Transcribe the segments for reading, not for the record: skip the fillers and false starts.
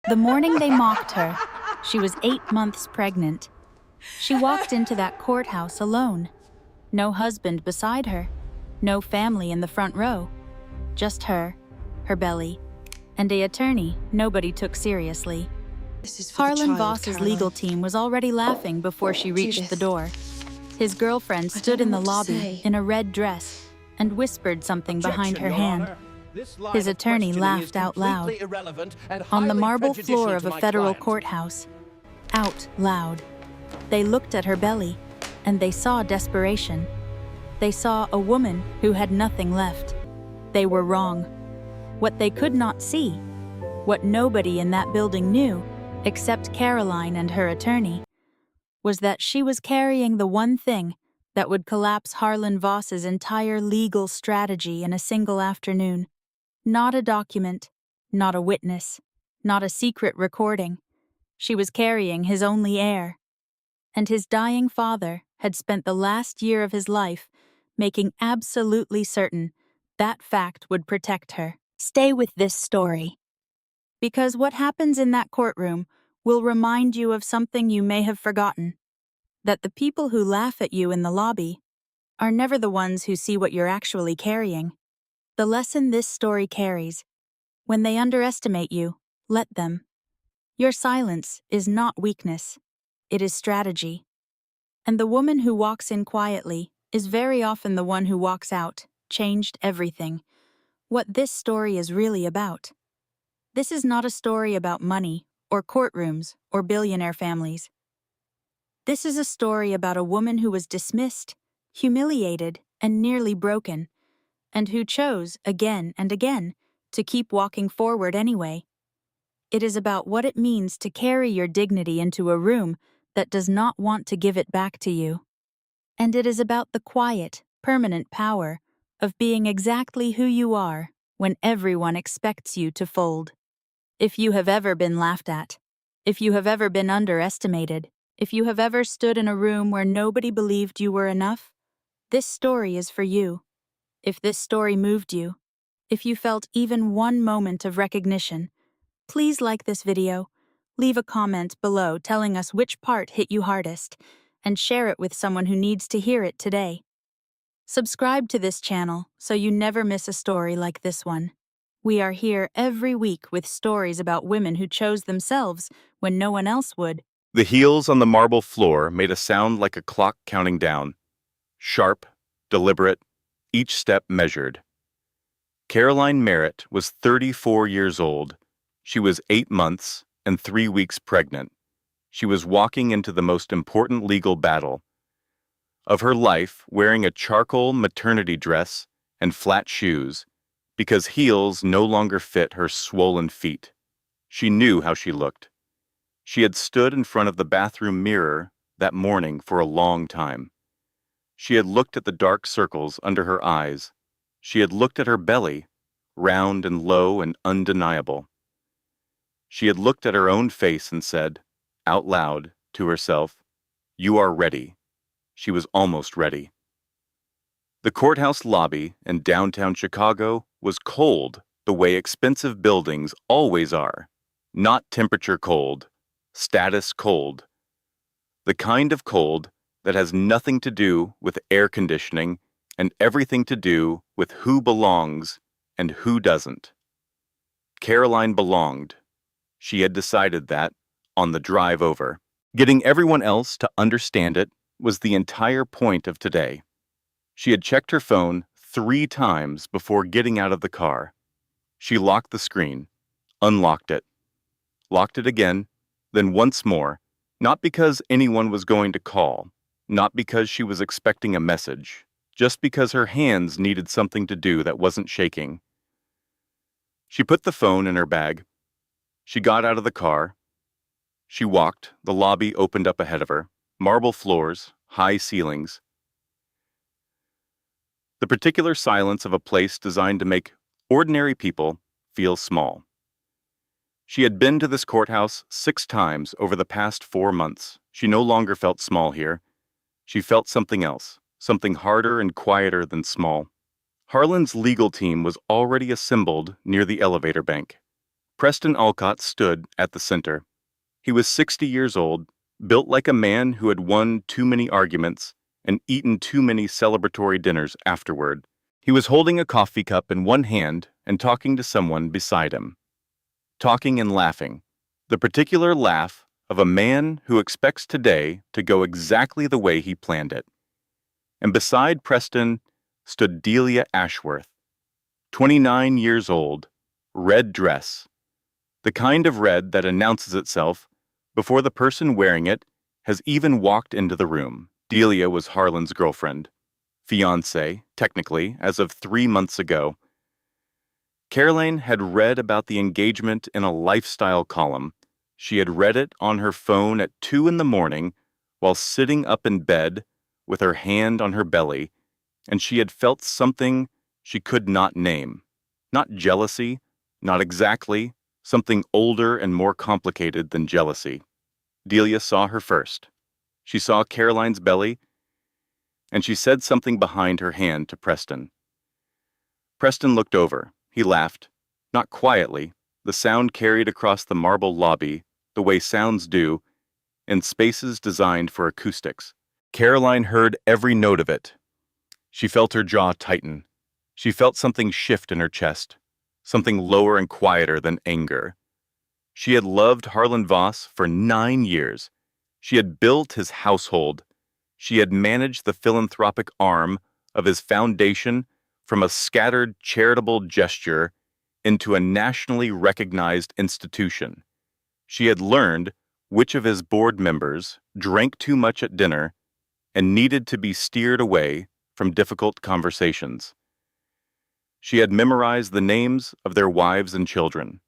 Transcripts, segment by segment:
The morning they mocked her, she was 8 months pregnant. She walked into that courthouse alone. No husband beside her, no family in the front row. Just her belly, and an attorney nobody took seriously. Harland Voss's legal team was already laughing before she reached Judith, the door. His girlfriend stood in the lobby in a red dress and whispered something behind her hand. His attorney laughed out loud. On the marble floor of a federal courthouse. Out loud. They looked at her belly, and they saw desperation. They saw a woman who had nothing left. They were wrong. What they could not see, what nobody in that building knew, except Caroline and her attorney, was that she was carrying the one thing that would collapse Harland Voss's entire legal strategy in a single afternoon. Not a document, not a witness, not a secret recording. She was carrying his only heir. And his dying father had spent the last year of his life making absolutely certain that fact would protect her. Stay with this story. Because what happens in that courtroom will remind you of something you may have forgotten. That the people who laugh at you in the lobby are never the ones who see what you're actually carrying. The lesson this story carries: when they underestimate you, let them. Your silence is not weakness, it is strategy. And the woman who walks in quietly is very often the one who walks out, changed everything. What this story is really about. This is not a story about money, or courtrooms, or billionaire families. This is a story about a woman who was dismissed, humiliated, and nearly broken, and who chose, again and again, to keep walking forward anyway. It is about what it means to carry your dignity into a room that does not want to give it back to you. And it is about the quiet, permanent power of being exactly who you are when everyone expects you to fold. If you have ever been laughed at, if you have ever been underestimated, if you have ever stood in a room where nobody believed you were enough, this story is for you. If this story moved you, if you felt even one moment of recognition, please like this video, leave a comment below telling us which part hit you hardest, and share it with someone who needs to hear it today. Subscribe to this channel so you never miss a story like this one. We are here every week with stories about women who chose themselves when no one else would. The heels on the marble floor made a sound like a clock counting down. Sharp, deliberate, each step measured. Caroline Merritt was 34 years old. She was 8 months and 3 weeks pregnant. She was walking into the most important legal battle of her life, wearing a charcoal maternity dress and flat shoes, because heels no longer fit her swollen feet. She knew how she looked. She had stood in front of the bathroom mirror that morning for a long time. She had looked at the dark circles under her eyes. She had looked at her belly, round and low and undeniable. She had looked at her own face and said, out loud, to herself, "You are ready." She was almost ready. The courthouse lobby in downtown Chicago was cold the way expensive buildings always are. Not temperature cold, status cold. The kind of cold that has nothing to do with air conditioning and everything to do with who belongs and who doesn't. Caroline belonged. She had decided that on the drive over. Getting everyone else to understand it was the entire point of today. She had checked her phone 3 times before getting out of the car. She locked the screen, unlocked it, locked it again, then once more, not because anyone was going to call, not because she was expecting a message, just because her hands needed something to do that wasn't shaking. She put the phone in her bag. She got out of the car. She walked. The lobby opened up ahead of her. Marble floors, high ceilings. The particular silence of a place designed to make ordinary people feel small. She had been to this courthouse 6 times over the past 4 months. She no longer felt small here. She felt something else, something harder and quieter than small. Harland's legal team was already assembled near the elevator bank. Preston Alcott stood at the center. He was 60 years old, built like a man who had won too many arguments and eaten too many celebratory dinners afterward. He was holding a coffee cup in one hand and talking to someone beside him. Talking and laughing. The particular laugh of a man who expects today to go exactly the way he planned it. And beside Preston stood Delia Ashworth, 29 years old, red dress. The kind of red that announces itself before the person wearing it has even walked into the room. Delia was Harland's girlfriend. Fiancé, technically, as of 3 months ago. Caroline had read about the engagement in a lifestyle column. She had read it on her phone at 2 in the morning while sitting up in bed with her hand on her belly, and she had felt something she could not name. Not jealousy, not exactly, something older and more complicated than jealousy. Delia saw her first. She saw Caroline's belly, and she said something behind her hand to Preston. Preston looked over. He laughed, not quietly. The sound carried across the marble lobby, the way sounds do, in spaces designed for acoustics. Caroline heard every note of it. She felt her jaw tighten. She felt something shift in her chest, something lower and quieter than anger. She had loved Harland Voss for 9 years. She had built his household. She had managed the philanthropic arm of his foundation from a scattered charitable gesture into a nationally recognized institution. She had learned which of his board members drank too much at dinner and needed to be steered away from difficult conversations. She had memorized the names of their wives and children.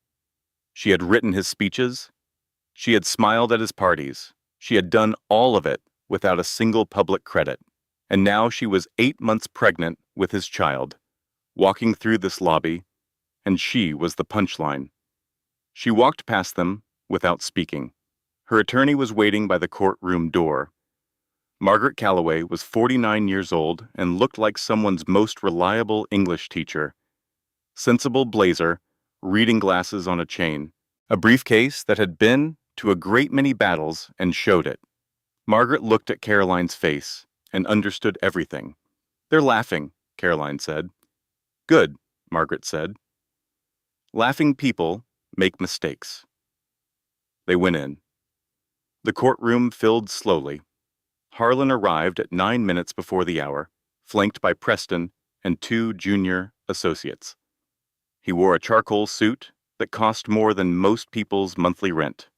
She had written his speeches. She had smiled at his parties. She had done all of it without a single public credit. And now she was 8 months pregnant with his child, walking through this lobby, and she was the punchline. She walked past them without speaking. Her attorney was waiting by the courtroom door. Margaret Calloway was 49 years old and looked like someone's most reliable English teacher. Sensible blazer, reading glasses on a chain, a briefcase that had been to a great many battles and showed it. Margaret looked at Caroline's face and understood everything. "They're laughing," Caroline said. "Good," Margaret said. "Laughing people make mistakes." They went in. The courtroom filled slowly. Harland arrived at 9 minutes before the hour, flanked by Preston and 2 junior associates. He wore a charcoal suit that cost more than most people's monthly rent.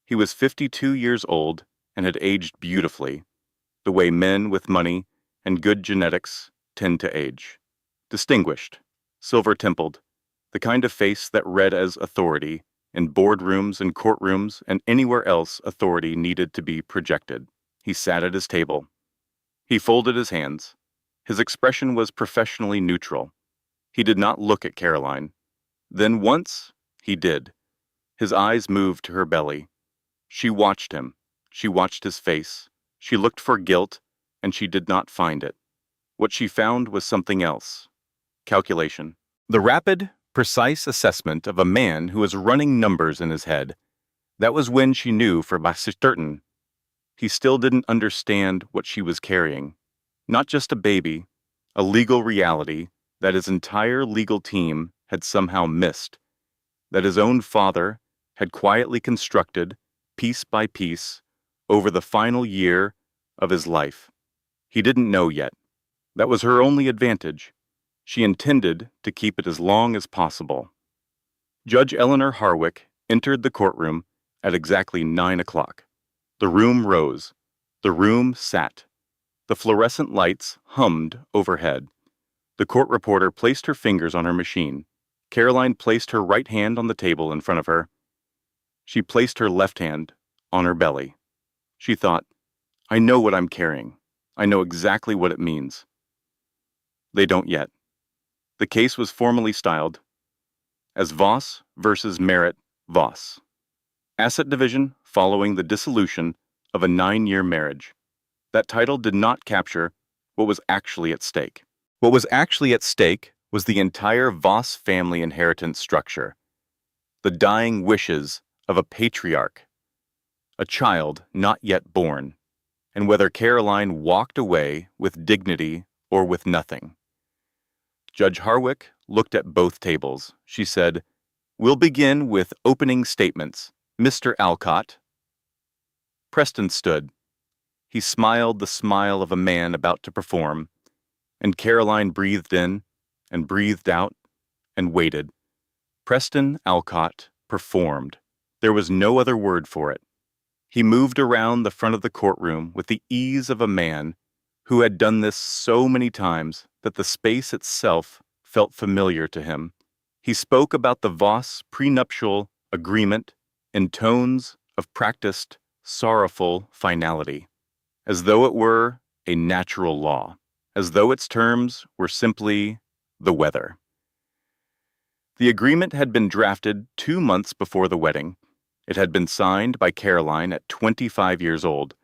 He was 52 years old and had aged beautifully, the way men with money and good genetics tend to age. Distinguished, silver-templed, the kind of face that read as authority in boardrooms and courtrooms and anywhere else authority needed to be projected. He sat at his table. He folded his hands. His expression was professionally neutral. He did not look at Caroline. Then once, he did. His eyes moved to her belly. She watched him. She watched his face. She looked for guilt, and she did not find it. What she found was something else. Calculation. The rapid, precise assessment of a man who was running numbers in his head. That was when she knew for certain. He still didn't understand what she was carrying. Not just a baby, a legal reality that his entire legal team had somehow missed, that his own father had quietly constructed, piece by piece, over the final year of his life. He didn't know yet. That was her only advantage. She intended to keep it as long as possible. Judge Eleanor Harwick entered the courtroom at exactly 9 o'clock. The room rose. The room sat. The fluorescent lights hummed overhead. The court reporter placed her fingers on her machine. Caroline placed her right hand on the table in front of her. She placed her left hand on her belly. She thought, "I know what I'm carrying. I know exactly what it means." They don't yet. The case was formally styled as Voss versus Merritt Voss. Asset division following the dissolution of a 9-year marriage. That title did not capture what was actually at stake. What was actually at stake was the entire Voss family inheritance structure. the dying wishes of a patriarch, a child not yet born, and whether Caroline walked away with dignity or with nothing. Judge Harwick looked at both tables. She said, "We'll begin with opening statements. Mr. Alcott." Preston stood. He smiled the smile of a man about to perform, and Caroline breathed in and breathed out and waited. Preston Alcott performed. There was no other word for it. He moved around the front of the courtroom with the ease of a man who had done this so many times that the space itself felt familiar to him. He spoke about the Voss prenuptial agreement in tones of practiced, sorrowful finality, as though it were a natural law, as though its terms were simply the weather. The agreement had been drafted 2 months before the wedding. It had been signed by Caroline at 25 years old.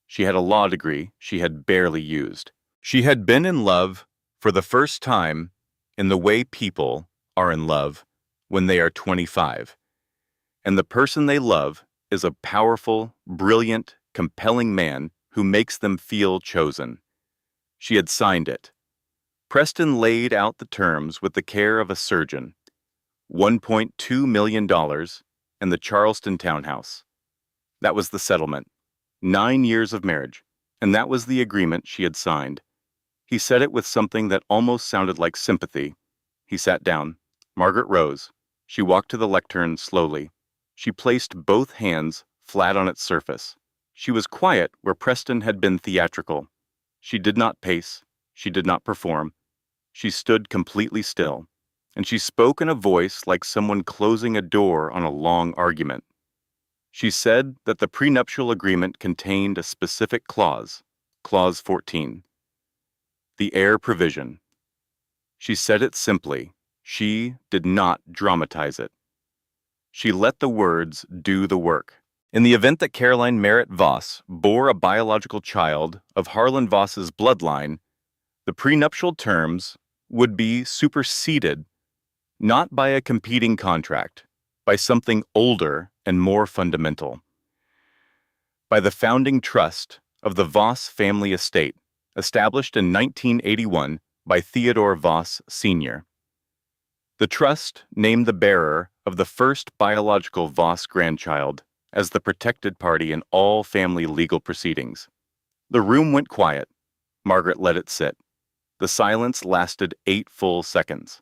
She had a law degree she had barely used. She had been in love for the first time in the way people are in love when they are 25. And the person they love is a powerful, brilliant, compelling man who makes them feel chosen. She had signed it. Preston laid out the terms with the care of a surgeon. $1.2 million and the Charleston townhouse. That was the settlement. 9 years of marriage, and that was the agreement she had signed. He said it with something that almost sounded like sympathy. He sat down. Margaret rose. She walked to the lectern slowly. She placed both hands flat on its surface. She was quiet where Preston had been theatrical. She did not pace. She did not perform. She stood completely still, and she spoke in a voice like someone closing a door on a long argument. She said that the prenuptial agreement contained a specific clause, Clause 14, the heir provision. She said it simply. She did not dramatize it. She let the words do the work. In the event that Caroline Merritt Voss bore a biological child of Harland Voss's bloodline, the prenuptial terms would be superseded not by a competing contract, by something older and more fundamental, by the founding trust of the Voss family estate, established in 1981 by Theodore Voss Sr. The trust named the bearer of the first biological Voss grandchild as the protected party in all family legal proceedings. The room went quiet. Margaret let it sit. The silence lasted 8 full seconds.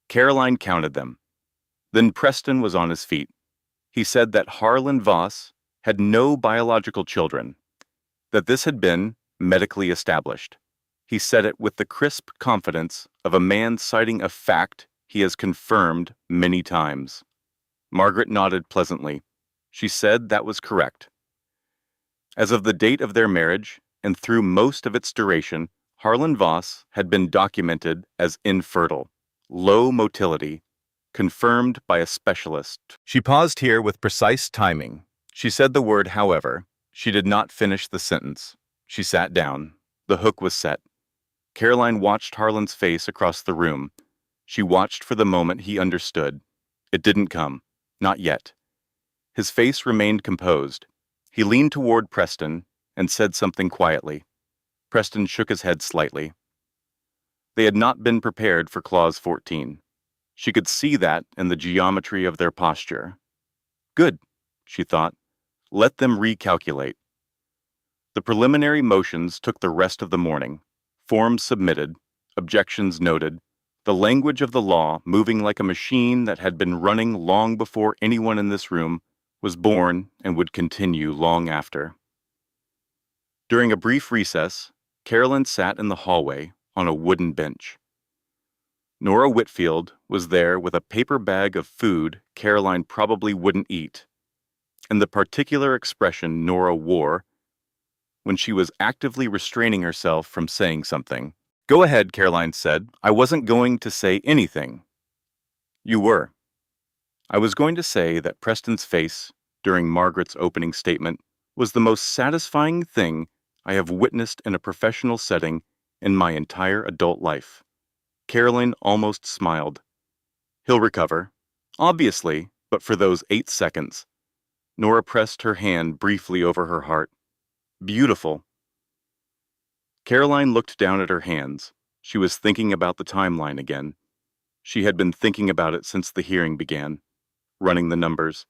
Caroline counted them. Then Preston was on his feet. He said that Harland Voss had no biological children, that this had been medically established. He said it with the crisp confidence of a man citing a fact he has confirmed many times. Margaret nodded pleasantly. She said that was correct. As of the date of their marriage, and through most of its duration, Harland Voss had been documented as infertile, low motility, confirmed by a specialist. She paused here with precise timing. She said the word however. She did not finish the sentence. She sat down. The hook was set. Caroline watched Harland's face across the room. She watched for the moment he understood. It didn't come. Not yet. His face remained composed. He leaned toward Preston and said something quietly. Preston shook his head slightly. They had not been prepared for Clause 14. She could see that in the geometry of their posture. Good, she thought. Let them recalculate. The preliminary motions took the rest of the morning. Forms submitted, objections noted, the language of the law moving like a machine that had been running long before anyone in this room was born and would continue long after. During a brief recess, Carolyn sat in the hallway on a wooden bench. Nora Whitfield was there with a paper bag of food Caroline probably wouldn't eat, and the particular expression Nora wore when she was actively restraining herself from saying something. "Go ahead," Caroline said. "I wasn't going to say anything." "You were." "I was going to say that Preston's face, during Margaret's opening statement, was the most satisfying thing I have witnessed in a professional setting in my entire adult life." Caroline almost smiled. "He'll recover. Obviously, But for those 8 seconds, Nora pressed her hand briefly over her heart. Beautiful. Caroline looked down at her hands. She was thinking about the timeline again. She had been thinking about it since the hearing began, running the numbers.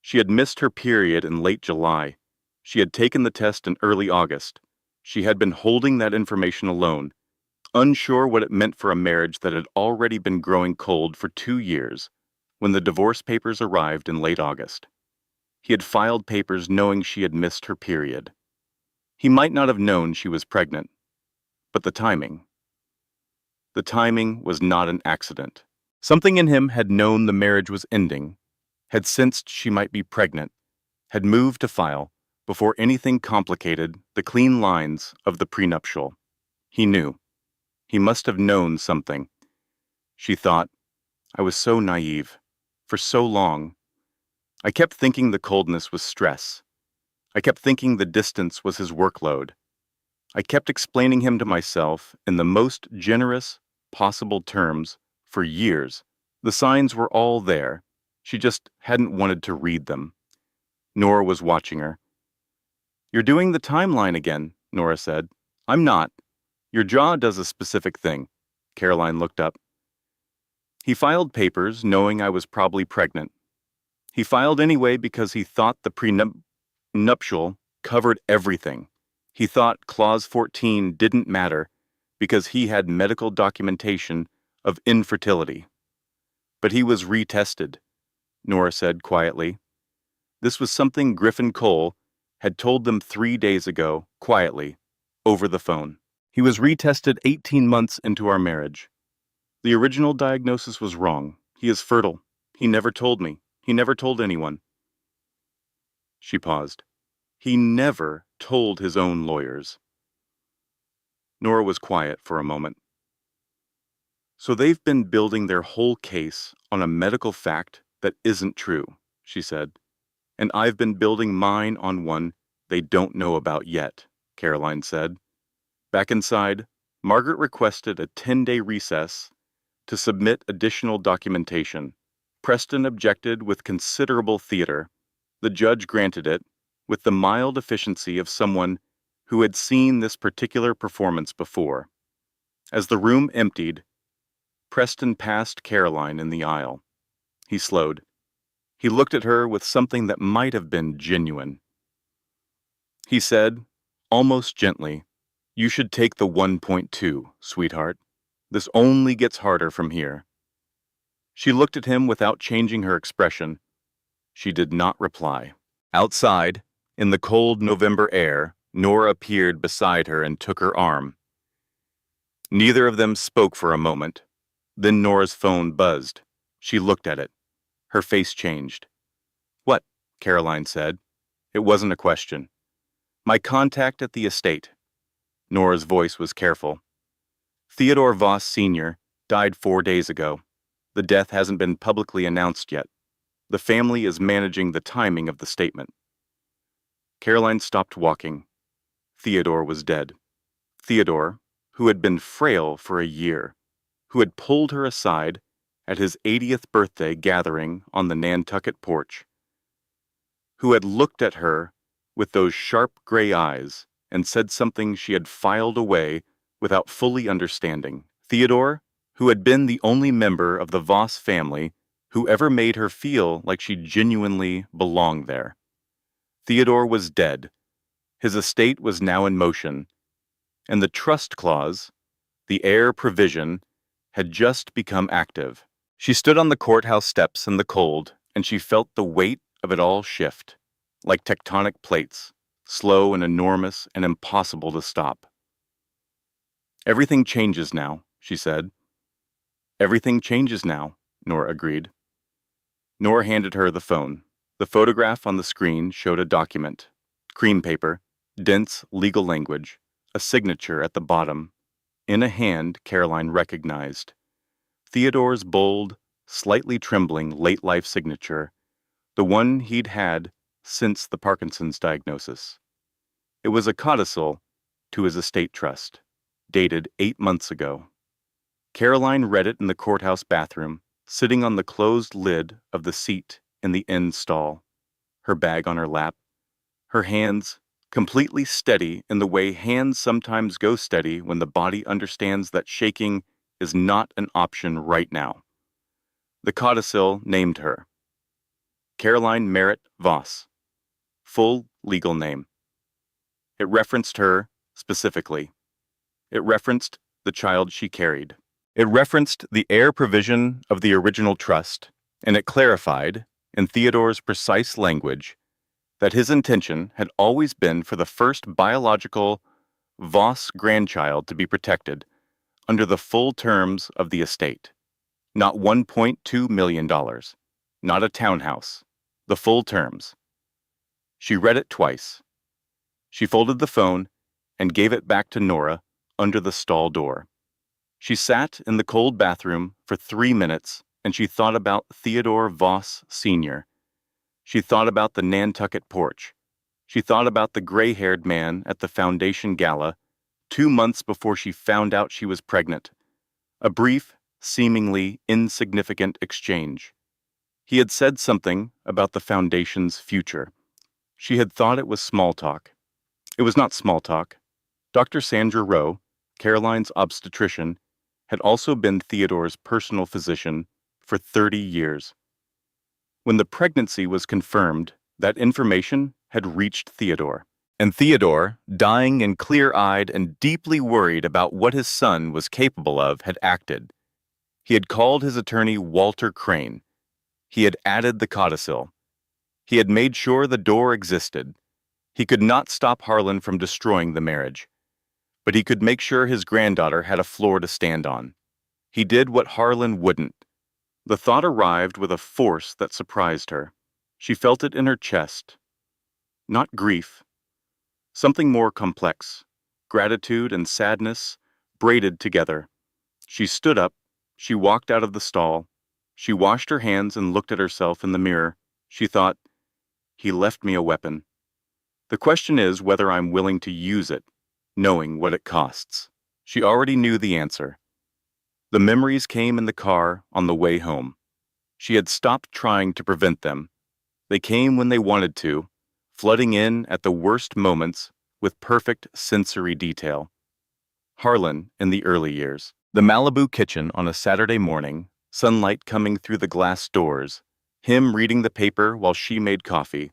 She had missed her period in late July. She had taken the test in early August. She had been holding that information alone, unsure what it meant for a marriage that had already been growing cold for 2 years, when the divorce papers arrived in late August. He had filed papers knowing she had missed her period. He might not have known she was pregnant, but the timing was not an accident. Something in him had known the marriage was ending, had sensed she might be pregnant, had moved to file, before anything complicated the clean lines of the prenuptial. He knew. He must have known something. She thought, I was so naive. For so long. I kept thinking the coldness was stress. I kept thinking the distance was his workload. I kept explaining him to myself in the most generous possible terms for years. The signs were all there. She just hadn't wanted to read them. Nora was watching her. You're doing the timeline again, Nora said. I'm not. Your jaw does a specific thing. Caroline looked up. He filed papers knowing I was probably pregnant. He filed anyway because he thought the prenuptial covered everything. He thought Clause 14 didn't matter because he had medical documentation of infertility. But he was retested, Nora said quietly. This was something Griffin Cole had told them 3 days ago, quietly, over the phone. He was retested 18 months into our marriage. The original diagnosis was wrong. He is fertile. He never told me. He never told anyone. She paused. He never told his own lawyers. Nora was quiet for a moment. So they've been building their whole case on a medical fact that isn't true, she said. And I've been building mine on one they don't know about yet, Caroline said. Back inside, Margaret requested a 10-day recess to submit additional documentation. Preston objected with considerable theater. The judge granted it, with the mild efficiency of someone who had seen this particular performance before. As the room emptied, Preston passed Caroline in the aisle. He slowed. He looked at her with something that might have been genuine. He said, almost gently, You should take the 1.2, sweetheart. This only gets harder from here. She looked at him without changing her expression. She did not reply. Outside, in the cold November air, Nora appeared beside her and took her arm. Neither of them spoke for a moment. Then Nora's phone buzzed. She looked at it. Her face changed. What? Caroline said. It wasn't a question. My contact at the estate. Nora's voice was careful. Theodore Voss Sr. died 4 days ago. The death hasn't been publicly announced yet. The family is managing the timing of the statement. Caroline stopped walking. Theodore was dead. Theodore, who had been frail for a year, who had pulled her aside at his 80th birthday gathering on the Nantucket porch, who had looked at her with those sharp gray eyes and said something she had filed away without fully understanding. Theodore, who had been the only member of the Voss family who ever made her feel like she genuinely belonged there. Theodore was dead. His estate was now in motion, and the trust clause, the heir provision, had just become active. She stood on the courthouse steps in the cold, and she felt the weight of it all shift, like tectonic plates, slow and enormous and impossible to stop. Everything changes now, she said. Everything changes now, Nora agreed. Nora handed her the phone. The photograph on the screen showed a document. Cream paper, dense legal language, a signature at the bottom. In a hand Caroline recognized. Theodore's bold, slightly trembling late-life signature, the one he'd had since the Parkinson's diagnosis. It was a codicil to his estate trust, dated 8 months ago. Caroline read it in the courthouse bathroom, sitting on the closed lid of the seat in the end stall, her bag on her lap, her hands completely steady in the way hands sometimes go steady when the body understands that shaking is not an option right now. The codicil named her Caroline Merritt Voss, full legal name. It referenced her specifically. It referenced the child she carried. It referenced the heir provision of the original trust, and it clarified, in Theodore's precise language, that his intention had always been for the first biological Voss grandchild to be protected under the full terms of the estate. Not $1.2 million, not a townhouse, the full terms. She read it twice. She folded the phone and gave it back to Nora under the stall door. She sat in the cold bathroom for 3 minutes and she thought about Theodore Voss Sr. She thought about the Nantucket porch. She thought about the gray-haired man at the foundation gala 2 months before she found out she was pregnant. A brief, seemingly insignificant exchange. He had said something about the foundation's future. She had thought it was small talk. It was not small talk. Dr. Sandra Rowe, Caroline's obstetrician, had also been Theodore's personal physician for 30 years. When the pregnancy was confirmed, that information had reached Theodore. And Theodore, dying and clear-eyed and deeply worried about what his son was capable of, had acted. He had called his attorney Walter Crane. He had added the codicil. He had made sure the door existed. He could not stop Harland from destroying the marriage, but he could make sure his granddaughter had a floor to stand on. He did what Harland wouldn't. The thought arrived with a force that surprised her. She felt it in her chest. Not grief. Something more complex. Gratitude and sadness braided together. She stood up. She walked out of the stall. She washed her hands and looked at herself in the mirror. She thought, he left me a weapon. The question is whether I'm willing to use it, knowing what it costs. She already knew the answer. The memories came in the car on the way home. She had stopped trying to prevent them. They came when they wanted to, flooding in at the worst moments with perfect sensory detail. Harlan in the early years. The Malibu kitchen on a Saturday morning, sunlight coming through the glass doors, him reading the paper while she made coffee.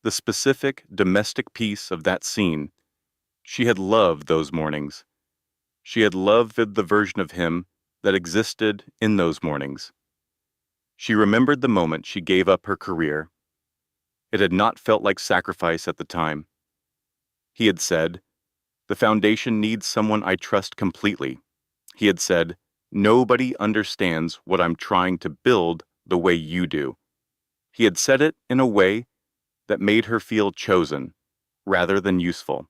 The specific domestic piece of that scene. She had loved those mornings. She had loved the version of him that existed in those mornings. She remembered the moment she gave up her career. It had not felt like sacrifice at the time. He had said, "The foundation needs someone I trust completely." He had said, "Nobody understands what I'm trying to build the way you do." He had said it in a way that made her feel chosen, rather than useful.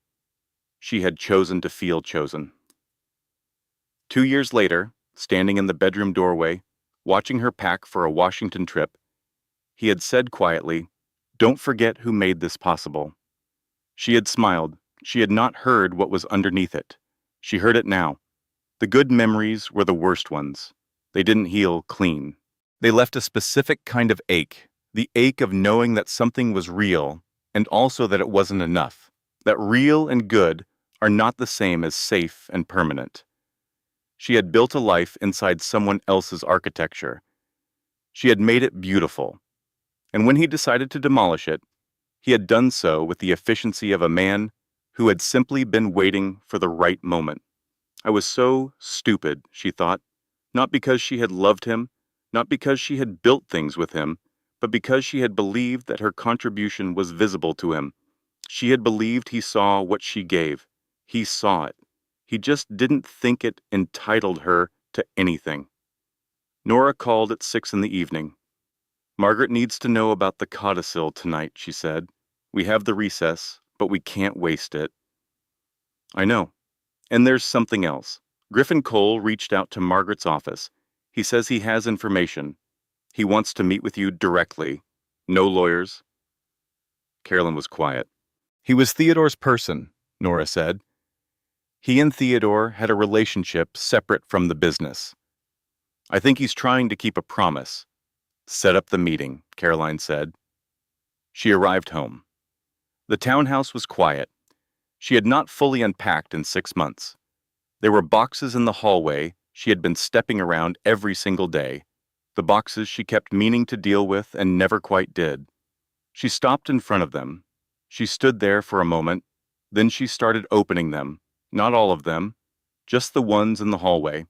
She had chosen to feel chosen. 2 years later, standing in the bedroom doorway, watching her pack for a Washington trip, he had said quietly, "Don't forget who made this possible." She had smiled. She had not heard what was underneath it. She heard it now. The good memories were the worst ones. They didn't heal clean. They left a specific kind of ache, the ache of knowing that something was real, and also that it wasn't enough, that real and good are not the same as safe and permanent. She had built a life inside someone else's architecture. She had made it beautiful. And when he decided to demolish it, he had done so with the efficiency of a man who had simply been waiting for the right moment. I was so stupid, she thought, not because she had loved him, not because she had built things with him, but because she had believed that her contribution was visible to him. She had believed he saw what she gave. He saw it. He just didn't think it entitled her to anything. Nora called at 6 in the evening. "Margaret needs to know about the codicil tonight," she said. "We have the recess, but we can't waste it." "I know. And there's something else. Griffin Cole reached out to Margaret's office. He says he has information. He wants to meet with you directly. No lawyers." Carolyn was quiet. "He was Theodore's person," Nora said. "He and Theodore had a relationship separate from the business. I think he's trying to keep a promise. Set up the meeting, Caroline said. She arrived home. The townhouse was quiet. She had not fully unpacked in 6 months. There were boxes in the hallway she had been stepping around every single day, the boxes she kept meaning to deal with and never quite did. She stopped in front of them. She stood there for a moment, then she started opening them, not all of them, just the ones in the hallway.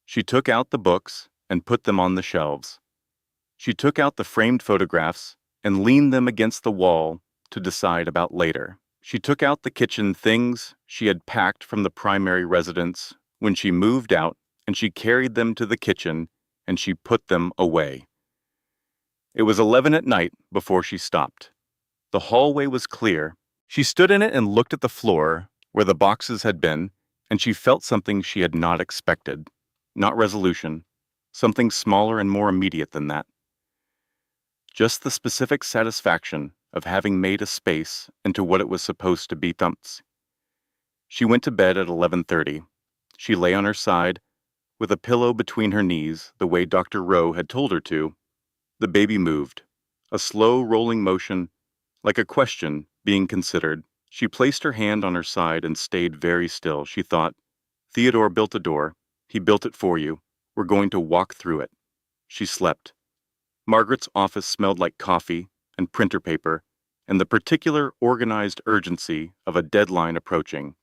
She took out the books and put them on the shelves. She took out the framed photographs and leaned them against the wall to decide about later. She took out the kitchen things she had packed from the primary residence when she moved out, and she carried them to the kitchen and she put them away. It was 11 at night before she stopped. The hallway was clear. She stood in it and looked at the floor where the boxes had been, and she felt something she had not expected. Not resolution, something smaller and more immediate than that. Just the specific satisfaction of having made a space into what it was supposed to be. She went to bed at 11:30. She lay on her side, with a pillow between her knees, the way Dr. Rowe had told her to. The baby moved, a slow rolling motion, like a question being considered. She placed her hand on her side and stayed very still. She thought, Theodore built a door. He built it for you. We're going to walk through it. She slept. Margaret's office smelled like coffee and printer paper and the particular organized urgency of a deadline approaching.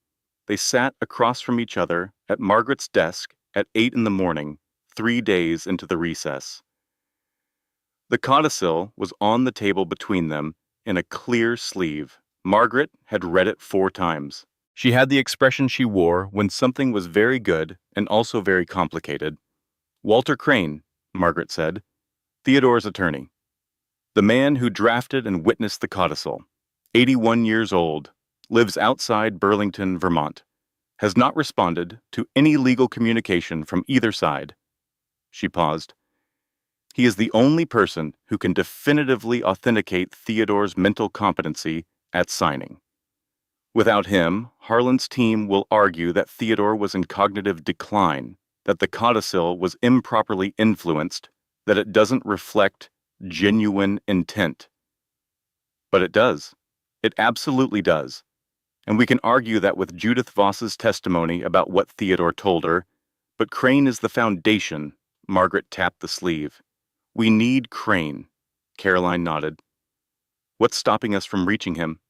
They sat across from each other at Margaret's desk at 8 in the morning, 3 days into the recess. The codicil was on the table between them in a clear sleeve. Margaret had read it 4 times. She had the expression she wore when something was very good and also very complicated. Walter Crane, Margaret said, Theodore's attorney. The man who drafted and witnessed the codicil, 81 years old, lives outside Burlington, Vermont, has not responded to any legal communication from either side. She paused. He is the only person who can definitively authenticate Theodore's mental competency at signing. Without him, Harland's team will argue that Theodore was in cognitive decline, that the codicil was improperly influenced, that it doesn't reflect genuine intent. But it does. It absolutely does. And we can argue that with Judith Voss's testimony about what Theodore told her, but Crane is the foundation. Margaret tapped the sleeve. We need Crane. Caroline nodded. What's stopping us from reaching him?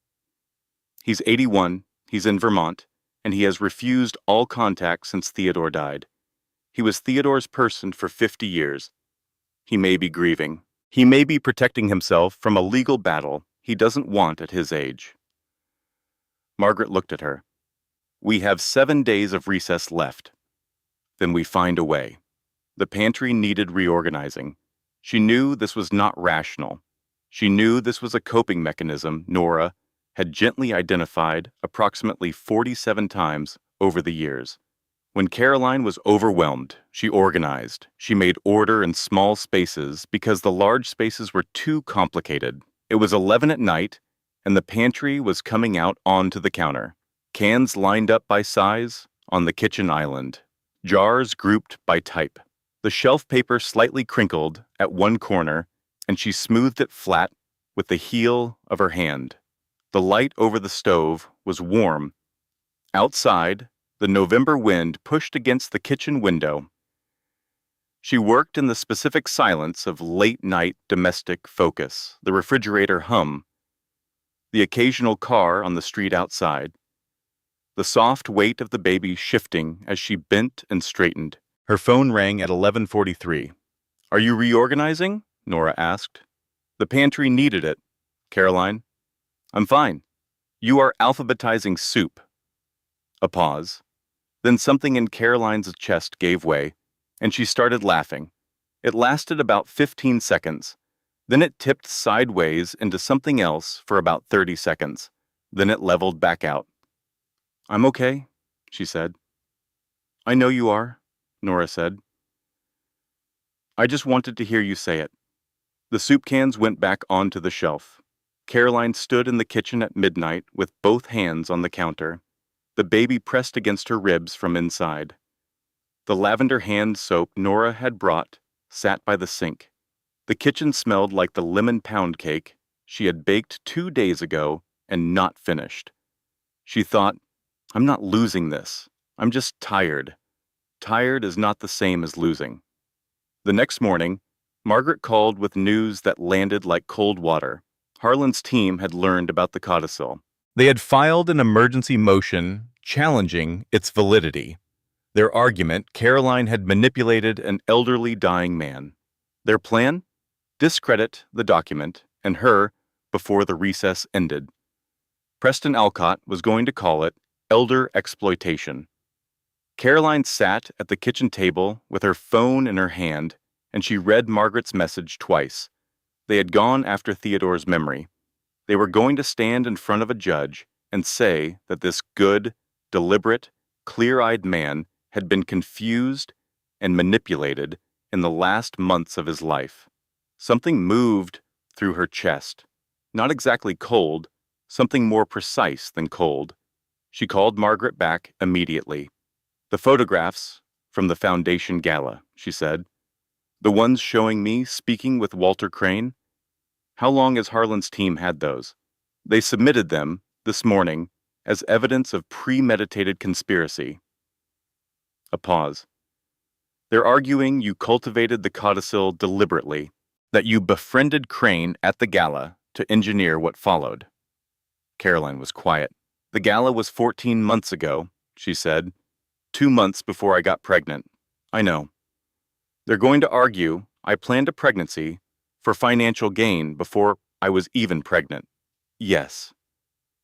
He's 81, he's in Vermont, and he has refused all contact since Theodore died. He was Theodore's person for 50 years. He may be grieving. He may be protecting himself from a legal battle he doesn't want at his age. Margaret looked at her. We have 7 days of recess left. Then we find a way. The pantry needed reorganizing. She knew this was not rational. She knew this was a coping mechanism Nora had gently identified approximately 47 times over the years. When Caroline was overwhelmed, she organized. She made order in small spaces because the large spaces were too complicated. It was 11 at night, and the pantry was coming out onto the counter. Cans lined up by size on the kitchen island. Jars grouped by type. The shelf paper slightly crinkled at one corner, and she smoothed it flat with the heel of her hand. The light over the stove was warm. Outside, the November wind pushed against the kitchen window. She worked in the specific silence of late-night domestic focus, the refrigerator hum, the occasional car on the street outside, the soft weight of the baby shifting as she bent and straightened. Her phone rang at 11:43. Are you reorganizing? Nora asked. The pantry needed it. Caroline? I'm fine. You are alphabetizing soup. A pause. Then something in Caroline's chest gave way, and she started laughing. It lasted about 15 seconds. Then it tipped sideways into something else for about 30 seconds. Then it leveled back out. I'm okay, she said. I know you are, Nora said. I just wanted to hear you say it. The soup cans went back onto the shelf. Caroline stood in the kitchen at midnight with both hands on the counter. The baby pressed against her ribs from inside. The lavender hand soap Nora had brought sat by the sink. The kitchen smelled like the lemon pound cake she had baked 2 days ago and not finished. She thought, I'm not losing this. I'm just tired. Tired is not the same as losing. The next morning, Margaret called with news that landed like cold water. Harland's team had learned about the codicil. They had filed an emergency motion challenging its validity. Their argument, Caroline had manipulated an elderly dying man. Their plan? Discredit the document and her before the recess ended. Preston Alcott was going to call it elder exploitation. Caroline sat at the kitchen table with her phone in her hand, and she read Margaret's message twice. They had gone after Theodore's memory. They were going to stand in front of a judge and say that this good, deliberate, clear-eyed man had been confused and manipulated in the last months of his life. Something moved through her chest. Not exactly cold, something more precise than cold. She called Margaret back immediately. The photographs from the Foundation Gala, she said. The ones showing me speaking with Walter Crane? How long has Harland's team had those? They submitted them this morning as evidence of premeditated conspiracy. A pause. They're arguing you cultivated the codicil deliberately, that you befriended Crane at the gala to engineer what followed. Caroline was quiet. The gala was 14 months ago, she said. 2 months before I got pregnant. I know. They're going to argue I planned a pregnancy for financial gain before I was even pregnant. Yes.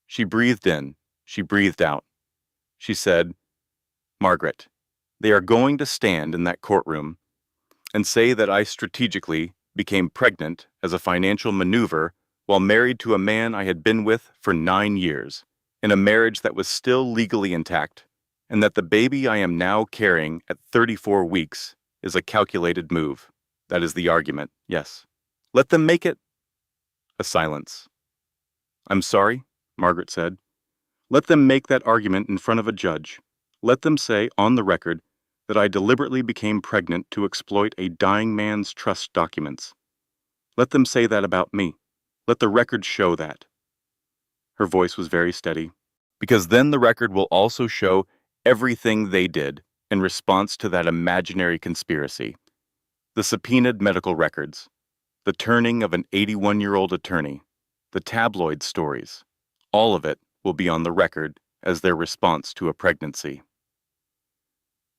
She breathed in. She breathed out. She said, Margaret, they are going to stand in that courtroom and say that I strategically became pregnant as a financial maneuver while married to a man I had been with for 9 years, in a marriage that was still legally intact, and that the baby I am now carrying at 34 weeks is a calculated move. That is the argument, yes. Let them make it. A silence. I'm sorry, Margaret said. Let them make that argument in front of a judge. Let them say, on the record, that I deliberately became pregnant to exploit a dying man's trust documents. Let them say that about me. Let the record show that. Her voice was very steady. Because then the record will also show everything they did in response to that imaginary conspiracy. The subpoenaed medical records, the turning of an 81-year-old attorney, the tabloid stories, all of it will be on the record as their response to a pregnancy.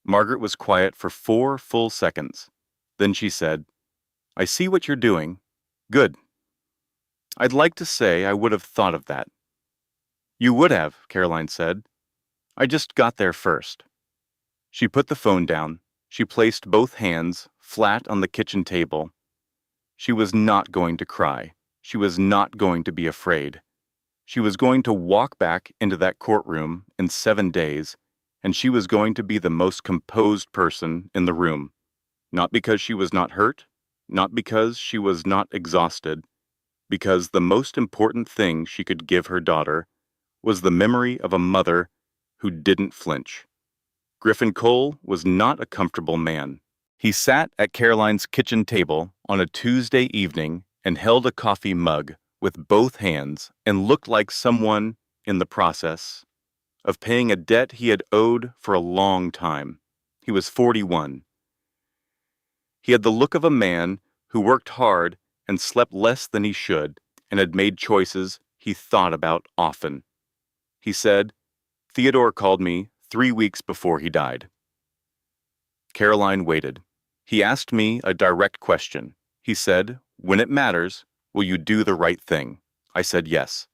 Margaret was quiet for 4 full seconds. Then she said, I see what you're doing. Good. I'd like to say I would have thought of that. You would have, Caroline said. I just got there first. She put the phone down. She placed both hands flat on the kitchen table. She was not going to cry. She was not going to be afraid. She was going to walk back into that courtroom in 7 days, and she was going to be the most composed person in the room. Not because she was not hurt, not because she was not exhausted, because the most important thing she could give her daughter was the memory of a mother who didn't flinch. Griffin Cole was not a comfortable man. He sat at Caroline's kitchen table on a Tuesday evening and held a coffee mug with both hands and looked like someone in the process of paying a debt he had owed for a long time. He was 41. He had the look of a man who worked hard and slept less than he should and had made choices he thought about often. He said, Theodore called me 3 weeks before he died. Caroline waited. He asked me a direct question. He said, when it matters, will you do the right thing? I said yes.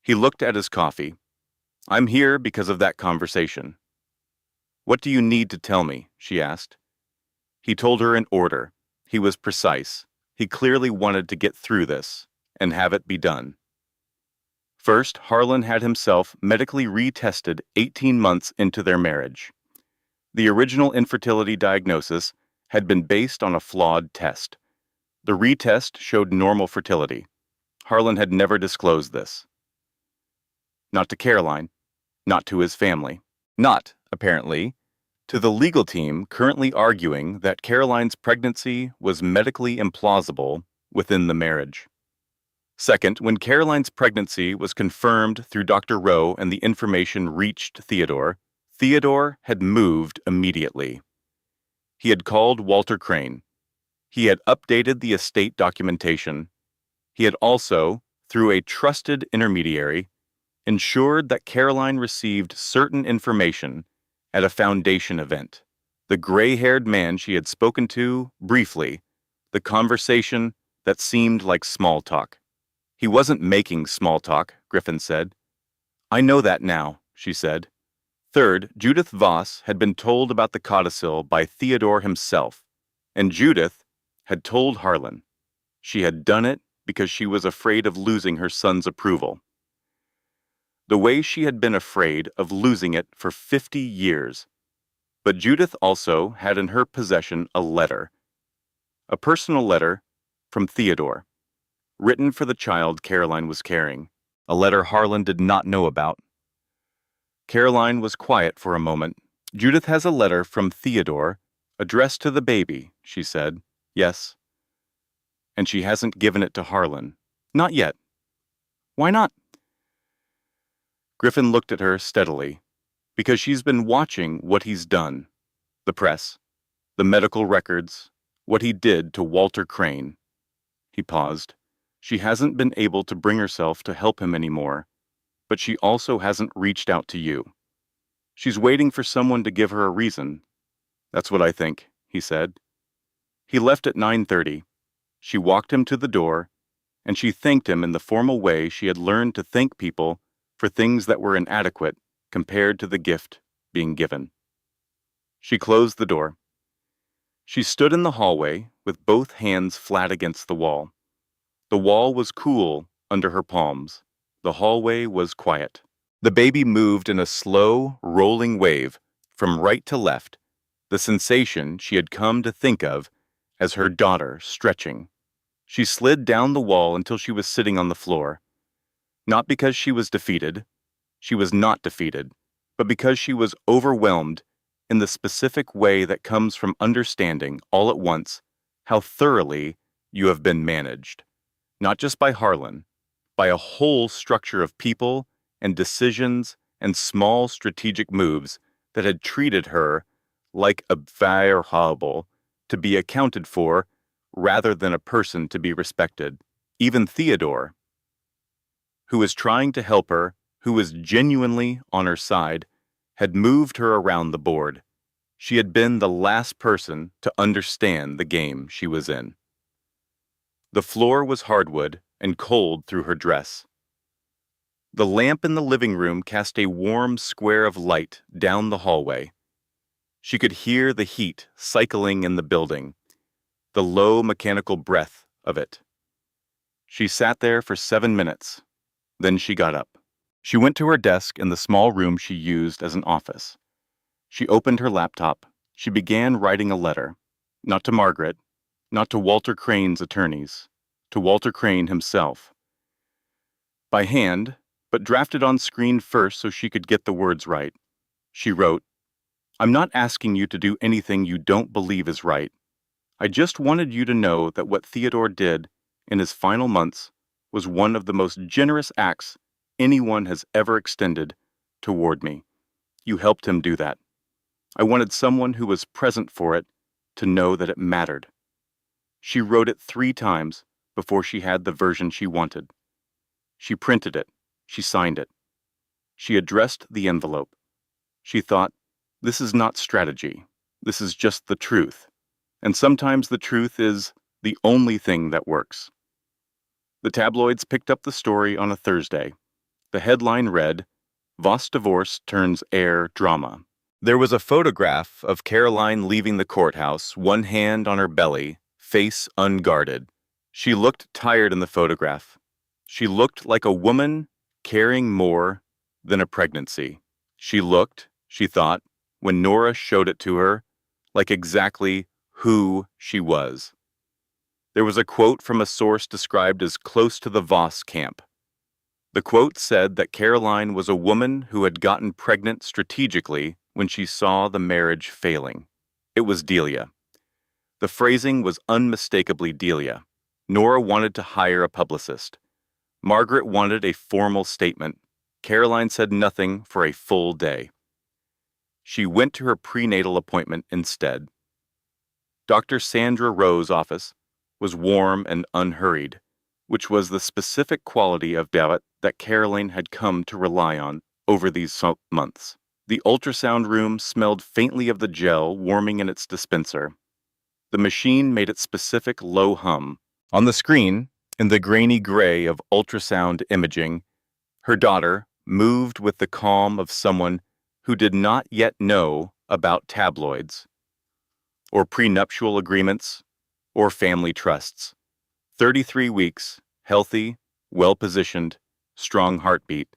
He looked at his coffee. I'm here because of that conversation. What do you need to tell me? She asked. He told her in order. He was precise. He clearly wanted to get through this and have it be done. First, Harland had himself medically retested 18 months into their marriage. The original infertility diagnosis had been based on a flawed test. The retest showed normal fertility. Harland had never disclosed this. Not to Caroline, not to his family, not, apparently, To the legal team currently arguing that Caroline's pregnancy was medically implausible within the marriage. Second, when Caroline's pregnancy was confirmed through Dr. Rowe and the information reached Theodore, Theodore had moved immediately. He had called Walter Crane. He had updated the estate documentation. He had also, through a trusted intermediary, ensured that Caroline received certain information at a foundation event. The gray-haired man she had spoken to, briefly, the conversation that seemed like small talk. He wasn't making small talk, Griffin said. I know that now, she said. Third, Judith Voss had been told about the codicil by Theodore himself, and Judith had told Harland. She had done it because she was afraid of losing her son's approval. The way she had been afraid of losing it for 50 years. But Judith also had in her possession a letter, a personal letter from Theodore, written for the child Caroline was carrying, a letter Harland did not know about. Caroline was quiet for a moment. Judith has a letter from Theodore, addressed to the baby, she said. Yes. And she hasn't given it to Harland. Not yet. Why not? Griffin looked at her steadily. Because she's been watching what he's done. The press, the medical records, what he did to Walter Crane. He paused. She hasn't been able to bring herself to help him anymore, but she also hasn't reached out to you. She's waiting for someone to give her a reason. That's what I think, he said. He left at 9:30. She walked him to the door, and she thanked him in the formal way she had learned to thank people for things that were inadequate compared to the gift being given. She closed the door. She stood in the hallway with both hands flat against the wall. The wall was cool under her palms. The hallway was quiet. The baby moved in a slow, rolling wave from right to left, the sensation she had come to think of as her daughter stretching. She slid down the wall until she was sitting on the floor. Not because she was defeated. She was not defeated, but because she was overwhelmed in the specific way that comes from understanding all at once how thoroughly you have been managed, not just by Harland, by a whole structure of people and decisions and small strategic moves that had treated her like a variable to be accounted for rather than a person to be respected. Even Theodore, who was trying to help her, who was genuinely on her side, had moved her around the board. She had been the last person to understand the game she was in. The floor was hardwood and cold through her dress. The lamp in the living room cast a warm square of light down the hallway. She could hear the heat cycling in the building, the low mechanical breath of it. She sat there for 7 minutes. Then she got up. She went to her desk in the small room she used as an office. She opened her laptop. She began writing a letter, not to Margaret, not to Walter Crane's attorneys, to Walter Crane himself. By hand, but drafted on screen first so she could get the words right. She wrote, I'm not asking you to do anything you don't believe is right. I just wanted you to know that what Theodore did in his final months was one of the most generous acts anyone has ever extended toward me. You helped him do that. I wanted someone who was present for it to know that it mattered. She wrote it 3 times before she had the version she wanted. She printed it. She signed it. She addressed the envelope. She thought, this is not strategy. This is just the truth. And sometimes the truth is the only thing that works. The tabloids picked up the story on a Thursday. The headline read, Voss divorce turns Heir drama. There was a photograph of Caroline leaving the courthouse, one hand on her belly, face unguarded. She looked tired in the photograph. She looked like a woman carrying more than a pregnancy. She looked, she thought, when Nora showed it to her, like exactly who she was. There was a quote from a source described as close to the Voss camp. The quote said that Caroline was a woman who had gotten pregnant strategically when she saw the marriage failing. It was Delia. The phrasing was unmistakably Delia. Nora wanted to hire a publicist. Margaret wanted a formal statement. Caroline said nothing for a full day. She went to her prenatal appointment instead. Dr. Sandra Rowe's office was warm and unhurried, which was the specific quality of Babbitt that Caroline had come to rely on over these months. The ultrasound room smelled faintly of the gel warming in its dispenser. The machine made its specific low hum. On the screen, in the grainy gray of ultrasound imaging, her daughter moved with the calm of someone who did not yet know about tabloids, or prenuptial agreements, or family trusts. 33 weeks, healthy, well-positioned, strong heartbeat.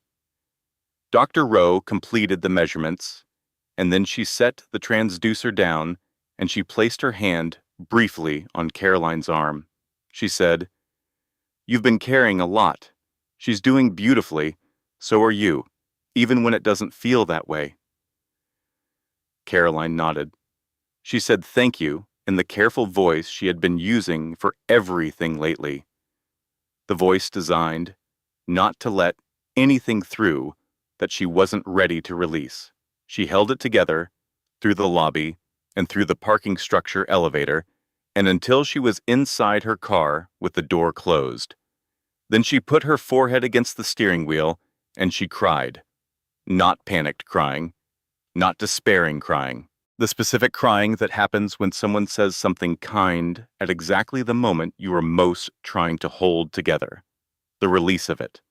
Dr. Rowe completed the measurements, and then she set the transducer down and she placed her hand briefly on Caroline's arm. She said, "You've been carrying a lot. She's doing beautifully, so are you, even when it doesn't feel that way." Caroline nodded. She said thank you in the careful voice she had been using for everything lately. The voice designed not to let anything through that she wasn't ready to release. She held it together through the lobby and through the parking structure elevator, and until she was inside her car with the door closed. Then she put her forehead against the steering wheel and she cried. Not panicked crying, not despairing crying. The specific crying that happens when someone says something kind at exactly the moment you are most trying to hold together. The release of it.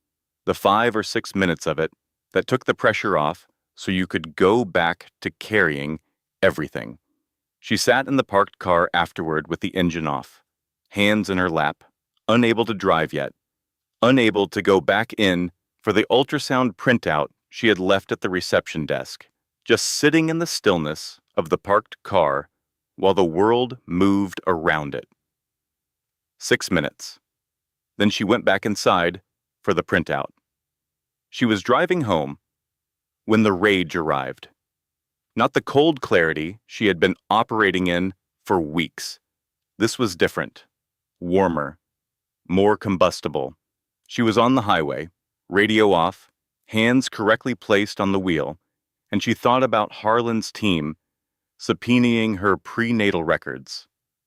The 5 or 6 minutes of it that took the pressure off so you could go back to carrying everything. She sat in the parked car afterward with the engine off, hands in her lap, unable to drive yet, unable to go back in for the ultrasound printout she had left at the reception desk, just sitting in the stillness of the parked car while the world moved around it. 6 minutes. Then she went back inside for the printout. She was driving home when the rage arrived. Not the cold clarity she had been operating in for weeks. This was different, warmer, more combustible. She was on the highway, radio off, hands correctly placed on the wheel, and she thought about Harland's team subpoenaing her prenatal records.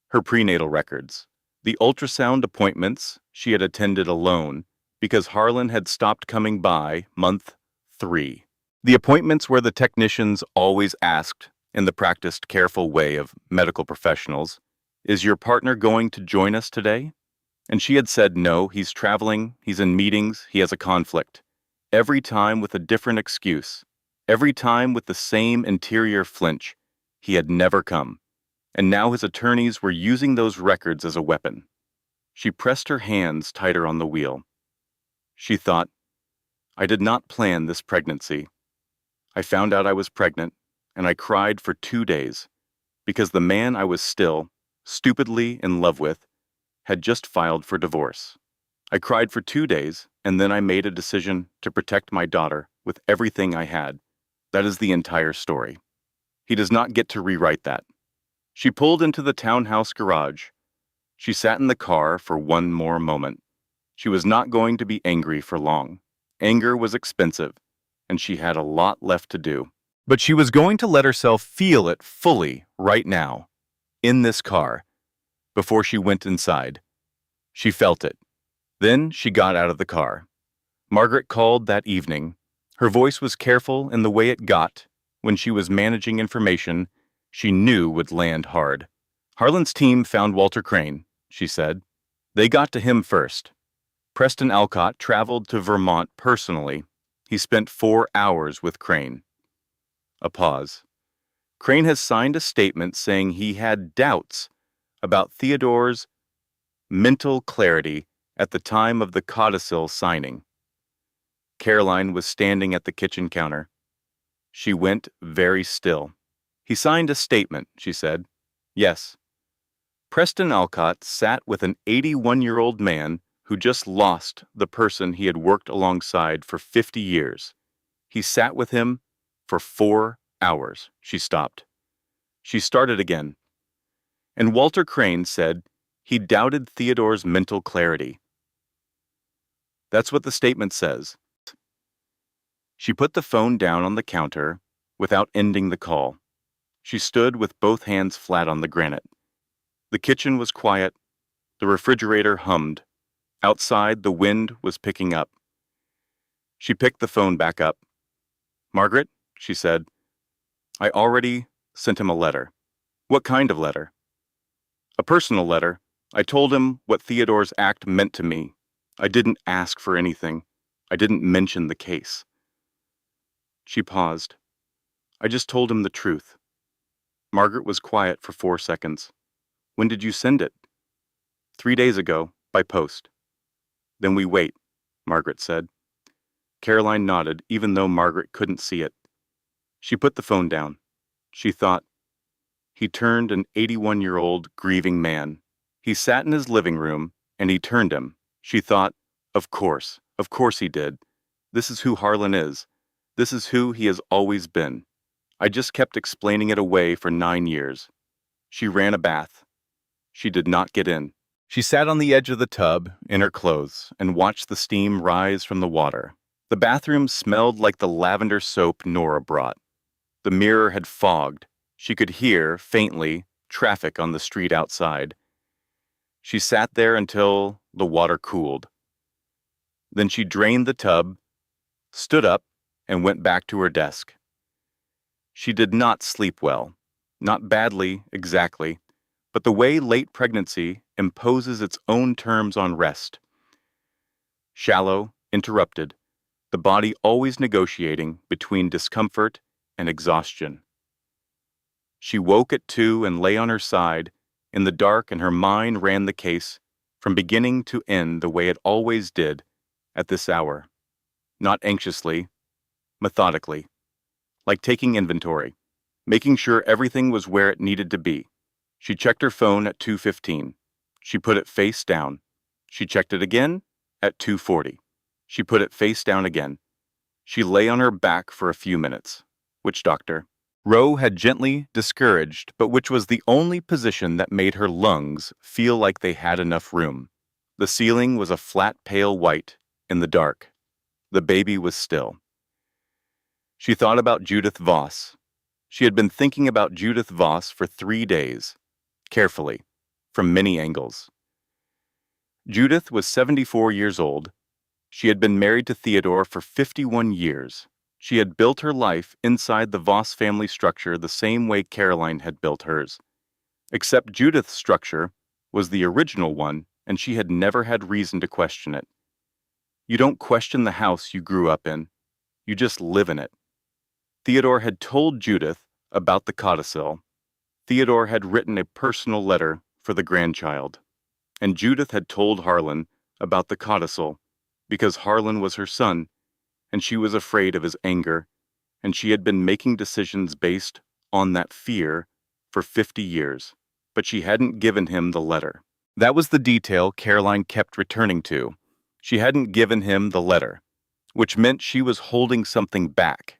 The ultrasound appointments she had attended alone because Harland had stopped coming by month 3. The appointments where the technicians always asked, in the practiced, careful way of medical professionals, "Is your partner going to join us today?" And she had said, "No, he's traveling, he's in meetings, he has a conflict." Every time with a different excuse, every time with the same interior flinch. He had never come, and now his attorneys were using those records as a weapon. She pressed her hands tighter on the wheel. She thought, "I did not plan this pregnancy. I found out I was pregnant, and I cried for 2 days, because the man I was still, stupidly in love with, had just filed for divorce. I cried for 2 days, and then I made a decision to protect my daughter with everything I had. That is the entire story. He does not get to rewrite that." She pulled into the townhouse garage. She sat in the car for one more moment. She was not going to be angry for long. Anger was expensive, and she had a lot left to do. But she was going to let herself feel it fully right now, in this car, before she went inside. She felt it. Then she got out of the car. Margaret called that evening. Her voice was careful in the way it got when she was managing information she knew would land hard. "Harland's team found Walter Crane," she said. "They got to him first. Preston Alcott traveled to Vermont personally. He spent 4 hours with Crane." A pause. "Crane has signed a statement saying he had doubts about Theodore's mental clarity at the time of the codicil signing." Caroline was standing at the kitchen counter. She went very still. "He signed a statement," she said. "Yes." Preston Alcott sat with an 81-year-old man who just lost the person he had worked alongside for 50 years. He sat with him for 4 hours. She stopped. She started again. And Walter Crane said he doubted Theodore's mental clarity. That's what the statement says. She put the phone down on the counter without ending the call. She stood with both hands flat on the granite. The kitchen was quiet. The refrigerator hummed. Outside, the wind was picking up. She picked the phone back up. "Margaret," she said, "I already sent him a letter." "What kind of letter?" "A personal letter. I told him what Theodore's act meant to me. I didn't ask for anything. I didn't mention the case." She paused. "I just told him the truth." Margaret was quiet for 4 seconds. "When did you send it?" 3 days ago, by post." "Then we wait," Margaret said. Caroline nodded, even though Margaret couldn't see it. She put the phone down. She thought, he turned an 81-year-old grieving man. He sat in his living room, and he turned him. She thought, of course he did. This is who Harland is. This is who he has always been. I just kept explaining it away for 9 years. She ran a bath. She did not get in. She sat on the edge of the tub, in her clothes, and watched the steam rise from the water. The bathroom smelled like the lavender soap Nora brought. The mirror had fogged. She could hear, faintly, traffic on the street outside. She sat there until the water cooled. Then she drained the tub, stood up, and went back to her desk. She did not sleep well. Not badly, exactly, but the way late pregnancy imposes its own terms on rest. Shallow, interrupted, the body always negotiating between discomfort and exhaustion. She woke at 2 and lay on her side, in the dark, and her mind ran the case from beginning to end the way it always did at this hour. Not anxiously, methodically, like taking inventory, making sure everything was where it needed to be. She checked her phone at 2:15. She put it face down. She checked it again at 2:40. She put it face down again. She lay on her back for a few minutes. Witch doctor. Roe had gently discouraged, but which was the only position that made her lungs feel like they had enough room. The ceiling was a flat pale white in the dark. The baby was still. She thought about Judith Voss. She had been thinking about Judith Voss for 3 days, carefully, from many angles. Judith was 74 years old. She had been married to Theodore for 51 years. She had built her life inside the Voss family structure the same way Caroline had built hers. Except Judith's structure was the original one, and she had never had reason to question it. You don't question the house you grew up in. You just live in it. Theodore had told Judith about the codicil. Theodore had written a personal letter for the grandchild. And Judith had told Harland about the codicil because Harland was her son, and she was afraid of his anger, and she had been making decisions based on that fear for 50 years, but she hadn't given him the letter. That was the detail Caroline kept returning to. She hadn't given him the letter, which meant she was holding something back,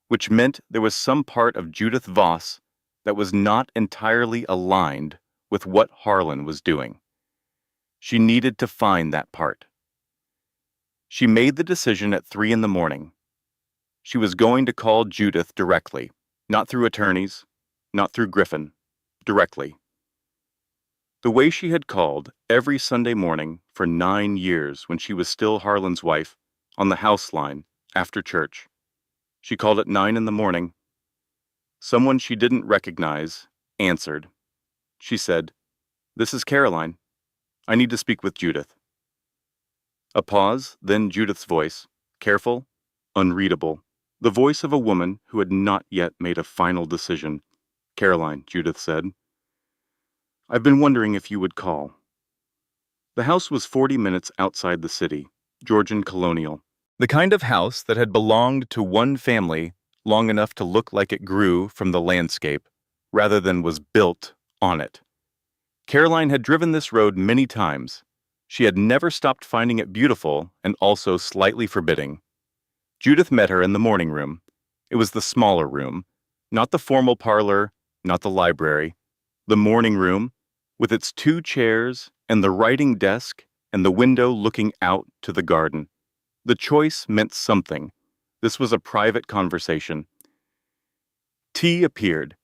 which meant there was some part of Judith Voss that was not entirely aligned with what Harland was doing. She needed to find that part. She made the decision at 3 a.m. She was going to call Judith directly, not through attorneys, not through Griffin, directly. The way she had called every Sunday morning for 9 years when she was still Harland's wife, on the house line, after church. She called at 9 a.m. Someone she didn't recognize answered. She said, "This is Caroline. I need to speak with Judith." A pause, then Judith's voice, careful, unreadable, the voice of a woman who had not yet made a final decision. "Caroline," Judith said, "I've been wondering if you would call." The house was 40 minutes outside the city, Georgian colonial, the kind of house that had belonged to one family long enough to look like it grew from the landscape, rather than was built on it. Caroline had driven this road many times. She had never stopped finding it beautiful and also slightly forbidding. Judith met her in the morning room. It was the smaller room, Not the formal parlor, not the library. The morning room, with its 2 chairs and the writing desk and the window looking out to the garden. The choice meant something. This was a private conversation. Tea appeared.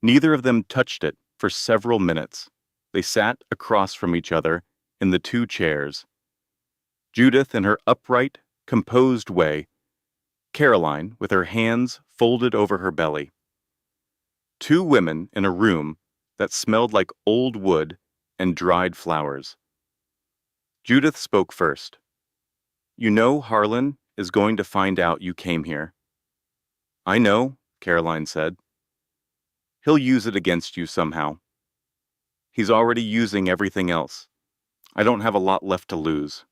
Neither of them touched it for several minutes. They sat across from each other in the 2 chairs. Judith in her upright, composed way, Caroline with her hands folded over her belly. 2 women in a room that smelled like old wood and dried flowers. Judith spoke first. "You know Harland is going to find out you came here." "I know," Caroline said. "He'll use it against you somehow. He's already using everything else. I don't have a lot left to lose."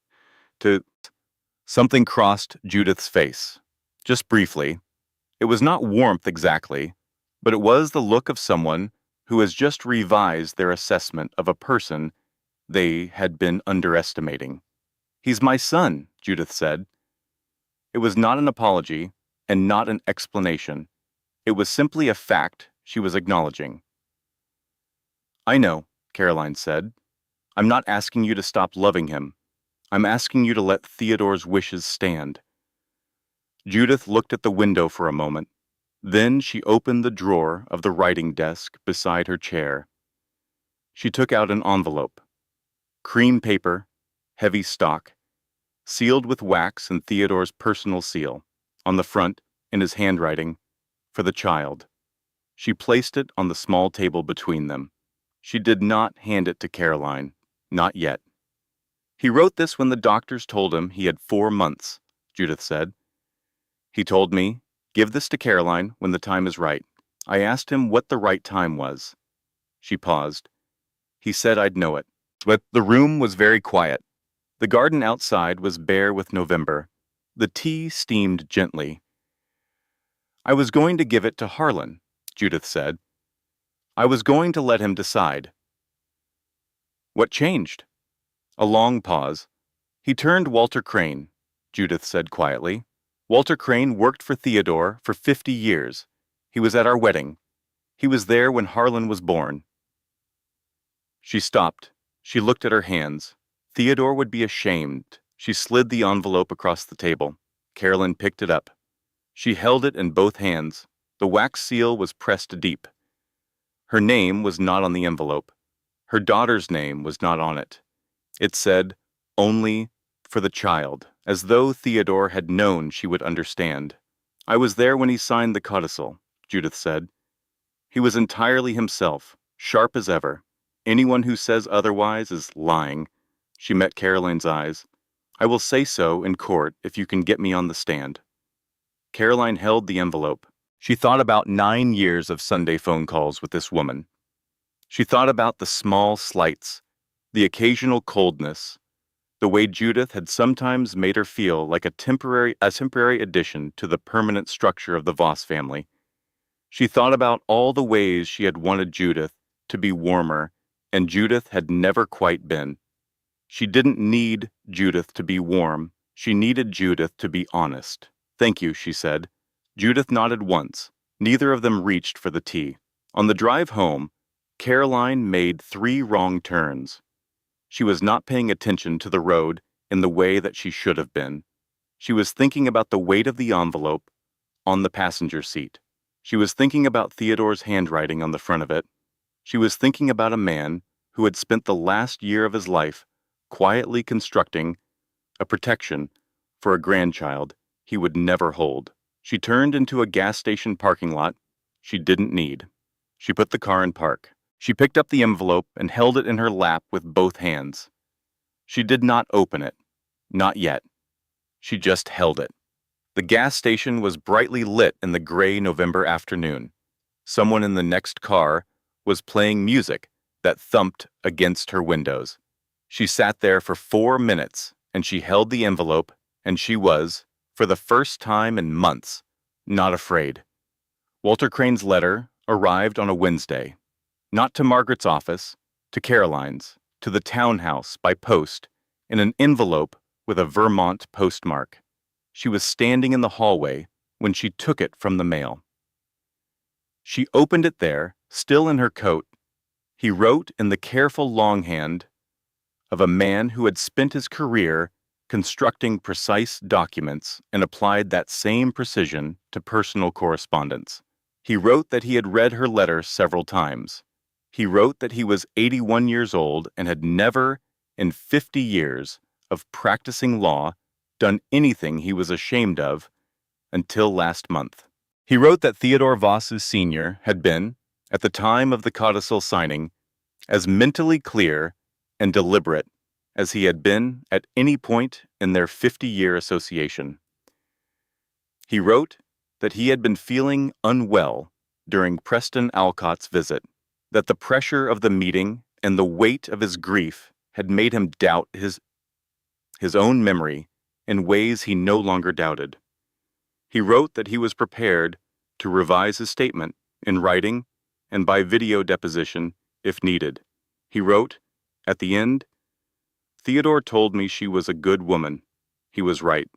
Something crossed Judith's face. Just briefly. It was not warmth exactly, but it was the look of someone who has just revised their assessment of a person they had been underestimating. "He's my son," Judith said. It was not an apology and not an explanation. It was simply a fact she was acknowledging. "I know," Caroline said. "I'm not asking you to stop loving him. I'm asking you to let Theodore's wishes stand." Judith looked at the window for a moment. Then she opened the drawer of the writing desk beside her chair. She took out an envelope. Cream paper, heavy stock, sealed with wax and Theodore's personal seal. On the front, in his handwriting, "For the child." She placed it on the small table between them. She did not hand it to Caroline. Not yet. "He wrote this when the doctors told him he had 4 months, Judith said. "He told me, 'Give this to Caroline when the time is right.' I asked him what the right time was." She paused. "He said I'd know it." But the room was very quiet. The garden outside was bare with November. The tea steamed gently. "I was going to give it to Harland," Judith said. "I was going to let him decide." "What changed?" A long pause. "He turned Walter Crane," Judith said quietly. "Walter Crane worked for Theodore for 50 years. He was at our wedding. He was there when Harland was born." She stopped. She looked at her hands. Theodore would be ashamed. She slid the envelope across the table. Caroline picked it up. She held it in both hands. The wax seal was pressed deep. Her name was not on the envelope. Her daughter's name was not on it. It said, "Only for the child," as though Theodore had known she would understand. "I was there when he signed the codicil," Judith said. "He was entirely himself, sharp as ever. Anyone who says otherwise is lying." She met Caroline's eyes. "I will say so in court if you can get me on the stand." Caroline held the envelope. She thought about 9 years of Sunday phone calls with this woman. She thought about the small slights, the occasional coldness, the way Judith had sometimes made her feel like a temporary addition to the permanent structure of the Voss family. She thought about all the ways she had wanted Judith to be warmer, and Judith had never quite been. She didn't need Judith to be warm. She needed Judith to be honest. "Thank you," she said. Judith nodded once. Neither of them reached for the tea. On the drive home, Caroline made 3 wrong turns. She was not paying attention to the road in the way that she should have been. She was thinking about the weight of the envelope on the passenger seat. She was thinking about Theodore's handwriting on the front of it. She was thinking about a man who had spent the last year of his life quietly constructing a protection for a grandchild he would never hold. She turned into a gas station parking lot she didn't need. She put the car in park. She picked up the envelope and held it in her lap with both hands. She did not open it. Not yet. She just held it. The gas station was brightly lit in the gray November afternoon. Someone in the next car was playing music that thumped against her windows. She sat there for 4 minutes, and she held the envelope, and she was, for the first time in months, not afraid. Walter Crane's letter arrived on a Wednesday. Not to Margaret's office, to Caroline's, to the townhouse by post, in an envelope with a Vermont postmark. She was standing in the hallway when she took it from the mail. She opened it there, still in her coat. He wrote in the careful longhand of a man who had spent his career constructing precise documents and applied that same precision to personal correspondence. He wrote that he had read her letter several times. He wrote that he was 81 years old and had never, in 50 years of practicing law, done anything he was ashamed of until last month. He wrote that Theodore Voss Sr. had been, at the time of the codicil signing, as mentally clear and deliberate as he had been at any point in their 50-year association. He wrote that he had been feeling unwell during Preston Alcott's visit, that the pressure of the meeting and the weight of his grief had made him doubt his own memory in ways he no longer doubted. He wrote that he was prepared to revise his statement in writing and by video deposition if needed. He wrote, at the end, "Theodore told me she was a good woman. He was right."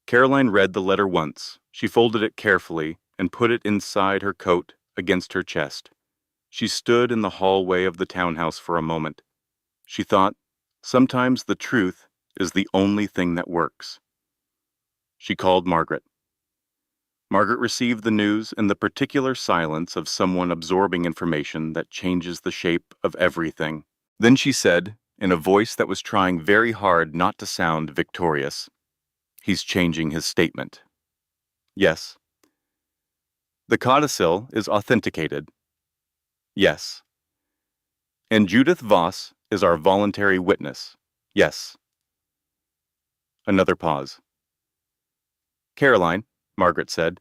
Caroline read the letter once. She folded it carefully and put it inside her coat against her chest. She stood in the hallway of the townhouse for a moment. She thought, sometimes the truth is the only thing that works. She called Margaret. Margaret received the news in the particular silence of someone absorbing information that changes the shape of everything. Then she said, in a voice that was trying very hard not to sound victorious, "He's changing his statement." "Yes." "The codicil is authenticated." "Yes." "And Judith Voss is our voluntary witness." "Yes." Another pause. "Caroline," Margaret said,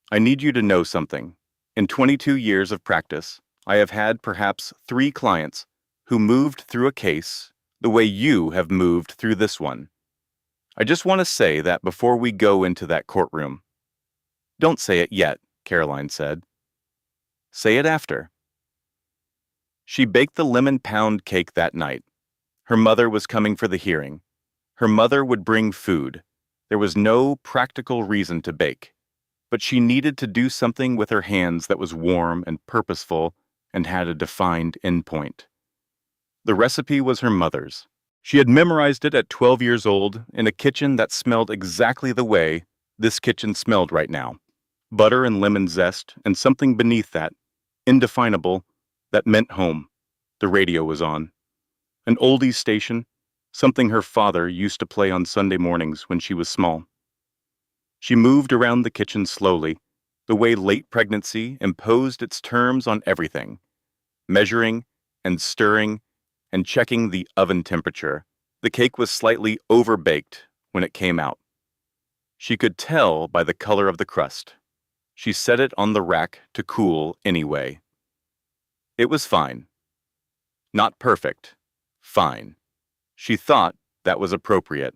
"I need you to know something. In 22 years of practice, I have had perhaps 3 clients who moved through a case the way you have moved through this one. I just want to say that before we go into that courtroom." "Don't say it yet," Caroline said. "Say it after." She baked the lemon pound cake that night. Her mother was coming for the hearing. Her mother would bring food. There was no practical reason to bake, but she needed to do something with her hands that was warm and purposeful and had a defined endpoint. The recipe was her mother's. She had memorized it at 12 years old in a kitchen that smelled exactly the way this kitchen smelled right now. Butter and lemon zest and something beneath that, indefinable, that meant home. The radio was on. An oldies station, something her father used to play on Sunday mornings when she was small. She moved around the kitchen slowly, the way late pregnancy imposed its terms on everything, measuring and stirring and checking the oven temperature. The cake was slightly overbaked when it came out. She could tell by the color of the crust. She set it on the rack to cool anyway. It was fine. Not perfect. Fine. She thought that was appropriate.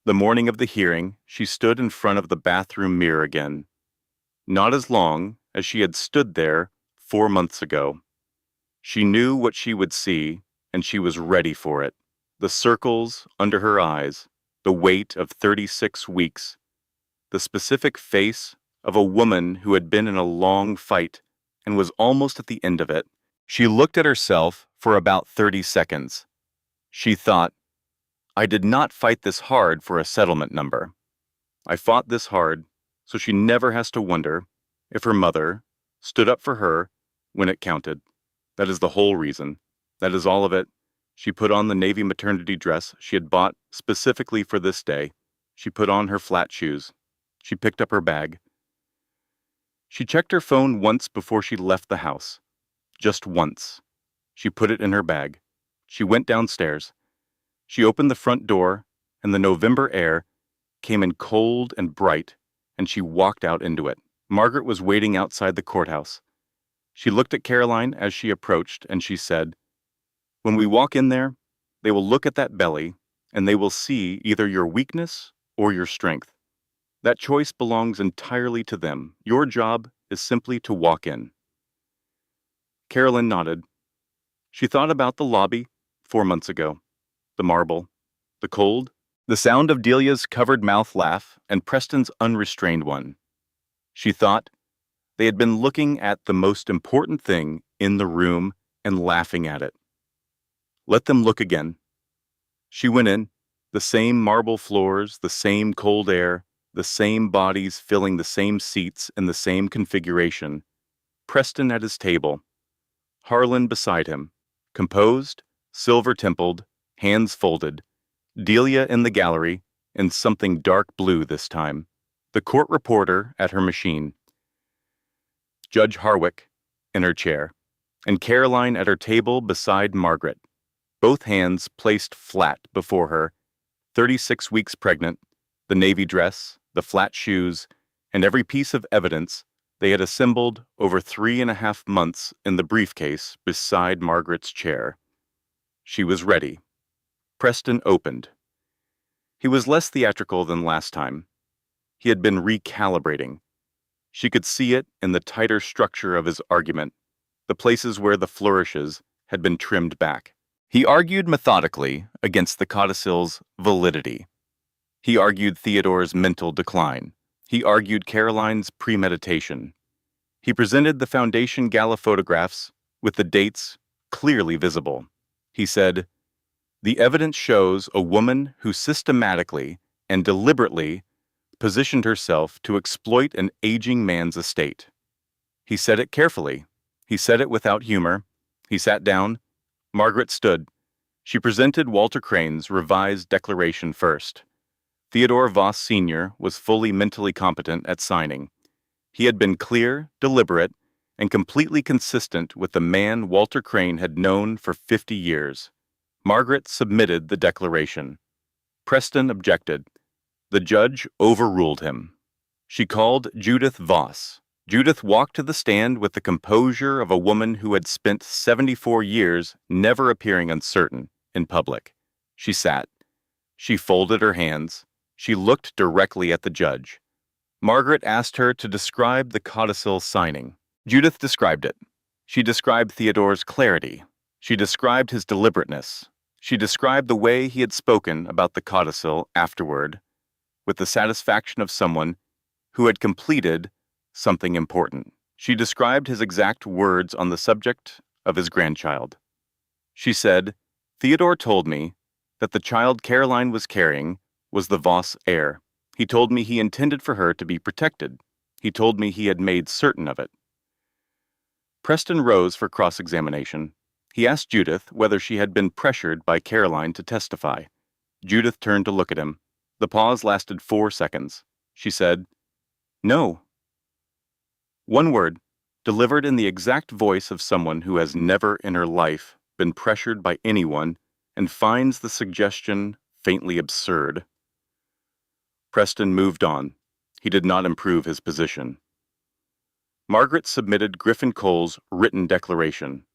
The morning of the hearing, she stood in front of the bathroom mirror again. Not as long as she had stood there 4 months ago. She knew what she would see, and she was ready for it. The circles under her eyes, the weight of 36 weeks, the specific face of a woman who had been in a long fight and was almost at the end of it. She looked at herself for about 30 seconds. She thought, I did not fight this hard for a settlement number. I fought this hard so she never has to wonder if her mother stood up for her when it counted. That is the whole reason. That is all of it. She put on the navy maternity dress she had bought specifically for this day. She put on her flat shoes. She picked up her bag. She checked her phone once before she left the house. Just once. She put it in her bag. She went downstairs. She opened the front door, and the November air came in cold and bright, and she walked out into it. Margaret was waiting outside the courthouse. She looked at Caroline as she approached, and she said, "When we walk in there, they will look at that belly, and they will see either your weakness or your strength. That choice belongs entirely to them. Your job is simply to walk in." Caroline nodded. She thought about the lobby 4 months ago, the marble, the cold, the sound of Delia's covered mouth laugh and Preston's unrestrained one. She thought, They had been looking at the most important thing in the room and laughing at it. Let them look again. She went in, the same marble floors, the same cold air, the same bodies filling the same seats in the same configuration. Preston at his table, Harland beside him, composed, silver-templed, hands folded, Delia in the gallery, in something dark blue this time, the court reporter at her machine, Judge Harwick in her chair, and Caroline at her table beside Margaret, both hands placed flat before her, 36 weeks pregnant, the navy dress, the flat shoes, and every piece of evidence they had assembled over 3.5 months in the briefcase beside Margaret's chair. She was ready. Preston opened. He was less theatrical than last time. He had been recalibrating. She could see it in the tighter structure of his argument, the places where the flourishes had been trimmed back. He argued methodically against the codicil's validity. He argued Theodore's mental decline. He argued Caroline's premeditation. He presented the Foundation Gala photographs with the dates clearly visible. He said, "The evidence shows a woman who systematically and deliberately positioned herself to exploit an aging man's estate." He said it carefully. He said it without humor. He sat down. Margaret stood. She presented Walter Crane's revised declaration first. Theodore Voss Sr. was fully mentally competent at signing. He had been clear, deliberate, and completely consistent with the man Walter Crane had known for 50 years. Margaret submitted the declaration. Preston objected. The judge overruled him. She called Judith Voss. Judith walked to the stand with the composure of a woman who had spent 74 years never appearing uncertain in public. She sat. She folded her hands. She looked directly at the judge. Margaret asked her to describe the codicil signing. Judith described it. She described Theodore's clarity. She described his deliberateness. She described the way he had spoken about the codicil afterward, with the satisfaction of someone who had completed something important. She described his exact words on the subject of his grandchild. She said, "Theodore told me that the child Caroline was carrying was the Voss heir. He told me he intended for her to be protected. He told me he had made certain of it." Preston rose for cross-examination. He asked Judith whether she had been pressured by Caroline to testify. Judith turned to look at him. The pause lasted 4 seconds. She said, "No." One word, delivered in the exact voice of someone who has never in her life been pressured by anyone and finds the suggestion faintly absurd. Preston moved on. He did not improve his position. Margaret submitted Griffin Cole's written declaration.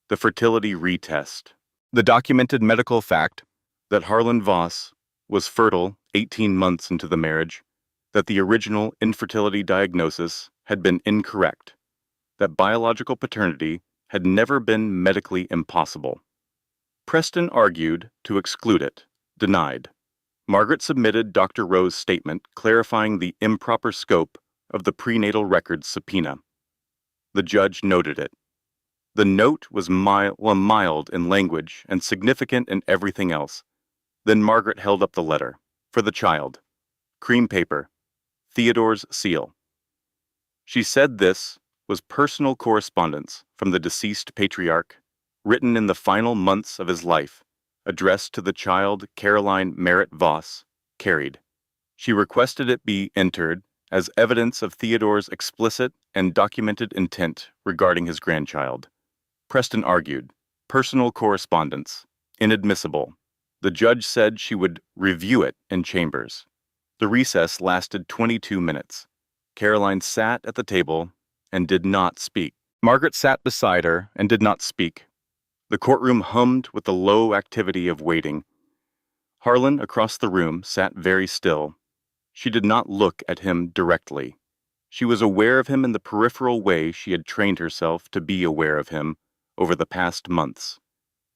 The fertility retest. The documented medical fact that Harland Voss was fertile 18 months into the marriage, that the original infertility diagnosis had been incorrect, that biological paternity had never been medically impossible. Preston argued to exclude it, denied. Margaret submitted Dr. Rowe's statement clarifying the improper scope of the prenatal records subpoena. The judge noted it. The note was mild in language and significant in everything else. Then Margaret held up the letter. For the child. Cream paper. Theodore's seal. She said this was personal correspondence from the deceased patriarch, written in the final months of his life, addressed to the child Caroline Merritt Voss, carried. She requested it be entered as evidence of Theodore's explicit and documented intent regarding his grandchild. Preston argued, personal correspondence, inadmissible. The judge said she would review it in chambers. The recess lasted 22 minutes. Caroline sat at the table and did not speak. Margaret sat beside her and did not speak. The courtroom hummed with the low activity of waiting. Harland, across the room, sat very still. She did not look at him directly. She was aware of him in the peripheral way she had trained herself to be aware of him over the past months.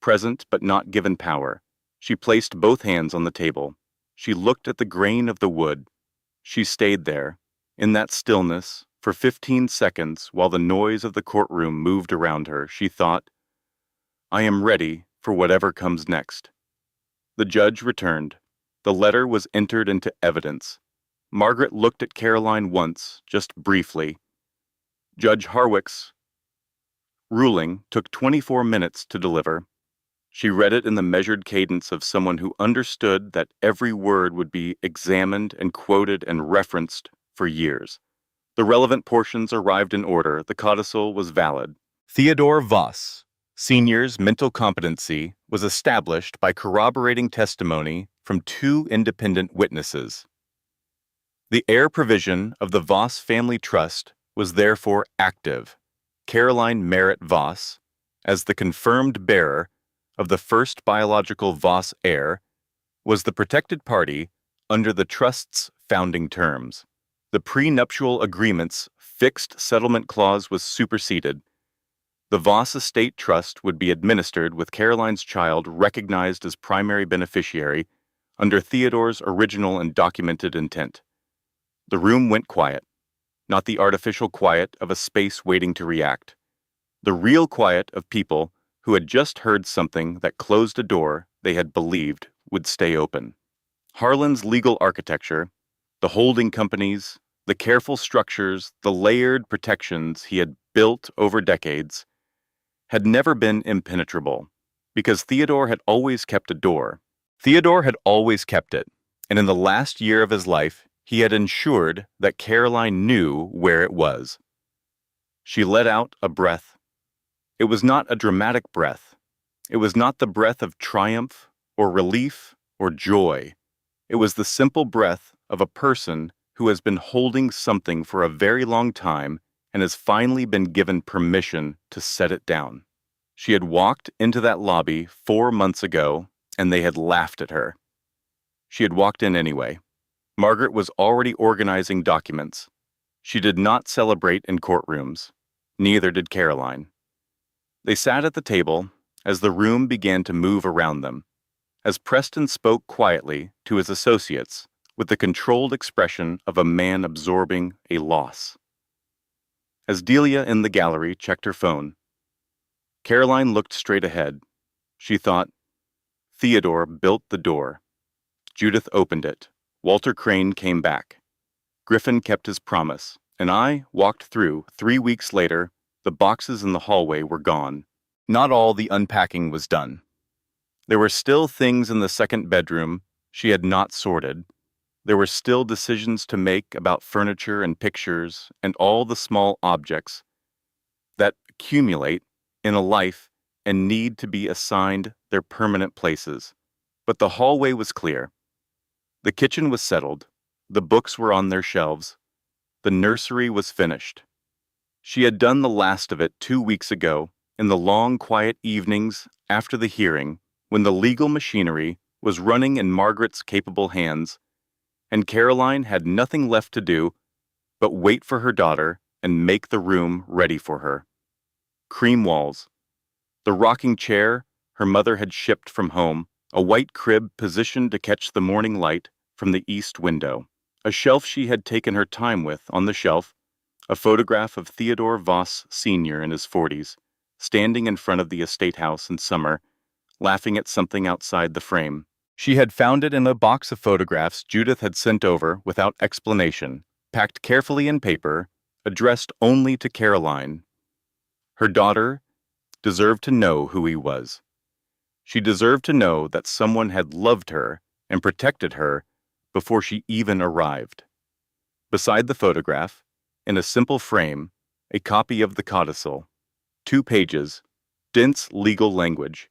Present but not given power, she placed both hands on the table. She looked at the grain of the wood. She stayed there, in that stillness, For 15 seconds, while the noise of the courtroom moved around her, she thought, "I am ready for whatever comes next." The judge returned. The letter was entered into evidence. Margaret looked at Caroline once, just briefly. Judge Harwick's ruling took 24 minutes to deliver. She read it in the measured cadence of someone who understood that every word would be examined and quoted and referenced for years. The relevant portions arrived in order. The codicil was valid. Theodore Voss, Sr.'s mental competency was established by corroborating testimony from 2 independent witnesses. The heir provision of the Voss family trust was therefore active. Caroline Merritt Voss, as the confirmed bearer of the first biological Voss heir, was the protected party under the trust's founding terms. The prenuptial agreement's fixed settlement clause was superseded. The Voss estate trust would be administered with Caroline's child recognized as primary beneficiary under Theodore's original and documented intent. The room went quiet, not the artificial quiet of a space waiting to react. The real quiet of people who had just heard something that closed a door they had believed would stay open. Harland's legal architecture, the holding companies, the careful structures, the layered protections he had built over decades, had never been impenetrable, because Theodore had always kept a door. Theodore had always kept it, and in the last year of his life, he had ensured that Caroline knew where it was. She let out a breath. It was not a dramatic breath. It was not the breath of triumph or relief or joy. It was the simple breath of a person who has been holding something for a very long time and has finally been given permission to set it down. She had walked into that lobby 4 months ago, and they had laughed at her. She had walked in anyway. Margaret was already organizing documents. She did not celebrate in courtrooms. Neither did Caroline. They sat at the table as the room began to move around them, as Preston spoke quietly to his associates with the controlled expression of a man absorbing a loss. As Delia in the gallery checked her phone, Caroline looked straight ahead. She thought, Theodore built the door. Judith opened it. Walter Crane came back. Griffin kept his promise, and I walked through. 3 weeks later, the boxes in the hallway were gone. Not all the unpacking was done. There were still things in the second bedroom she had not sorted. There were still decisions to make about furniture and pictures and all the small objects that accumulate in a life and need to be assigned their permanent places. But the hallway was clear. The kitchen was settled. The books were on their shelves. The nursery was finished. She had done the last of it 2 weeks ago in the long, quiet evenings after the hearing when the legal machinery was running in Margaret's capable hands, and Caroline had nothing left to do but wait for her daughter and make the room ready for her. Cream walls. The rocking chair her mother had shipped from home, a white crib positioned to catch the morning light from the east window. A shelf she had taken her time with. On the shelf, a photograph of Theodore Voss Sr. in his 40s, standing in front of the estate house in summer, laughing at something outside the frame. She had found it in a box of photographs Judith had sent over without explanation, packed carefully in paper, addressed only to Caroline. Her daughter deserved to know who he was. She deserved to know that someone had loved her and protected her before she even arrived. Beside the photograph, in a simple frame, a copy of the codicil. 2 pages, dense legal language.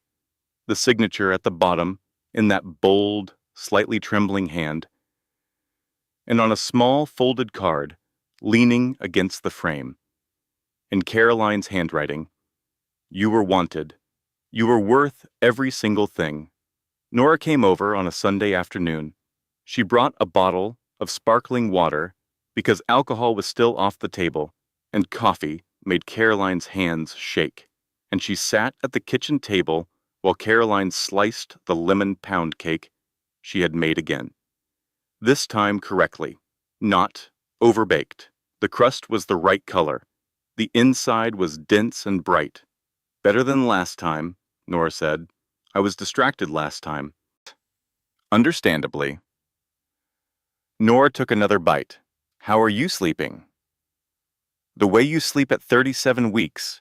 The signature at the bottom in that bold, slightly trembling hand. And on a small folded card, leaning against the frame, in Caroline's handwriting, "You were wanted. You were worth every single thing." Nora came over on a Sunday afternoon. She brought a bottle of sparkling water because alcohol was still off the table, and coffee made Caroline's hands shake. And she sat at the kitchen table while Caroline sliced the lemon pound cake she had made again. This time correctly, not overbaked. The crust was the right color. The inside was dense and bright. Better than last time, Nora said. I was distracted last time. Understandably. Nora took another bite. How are you sleeping? The way you sleep at 37 weeks.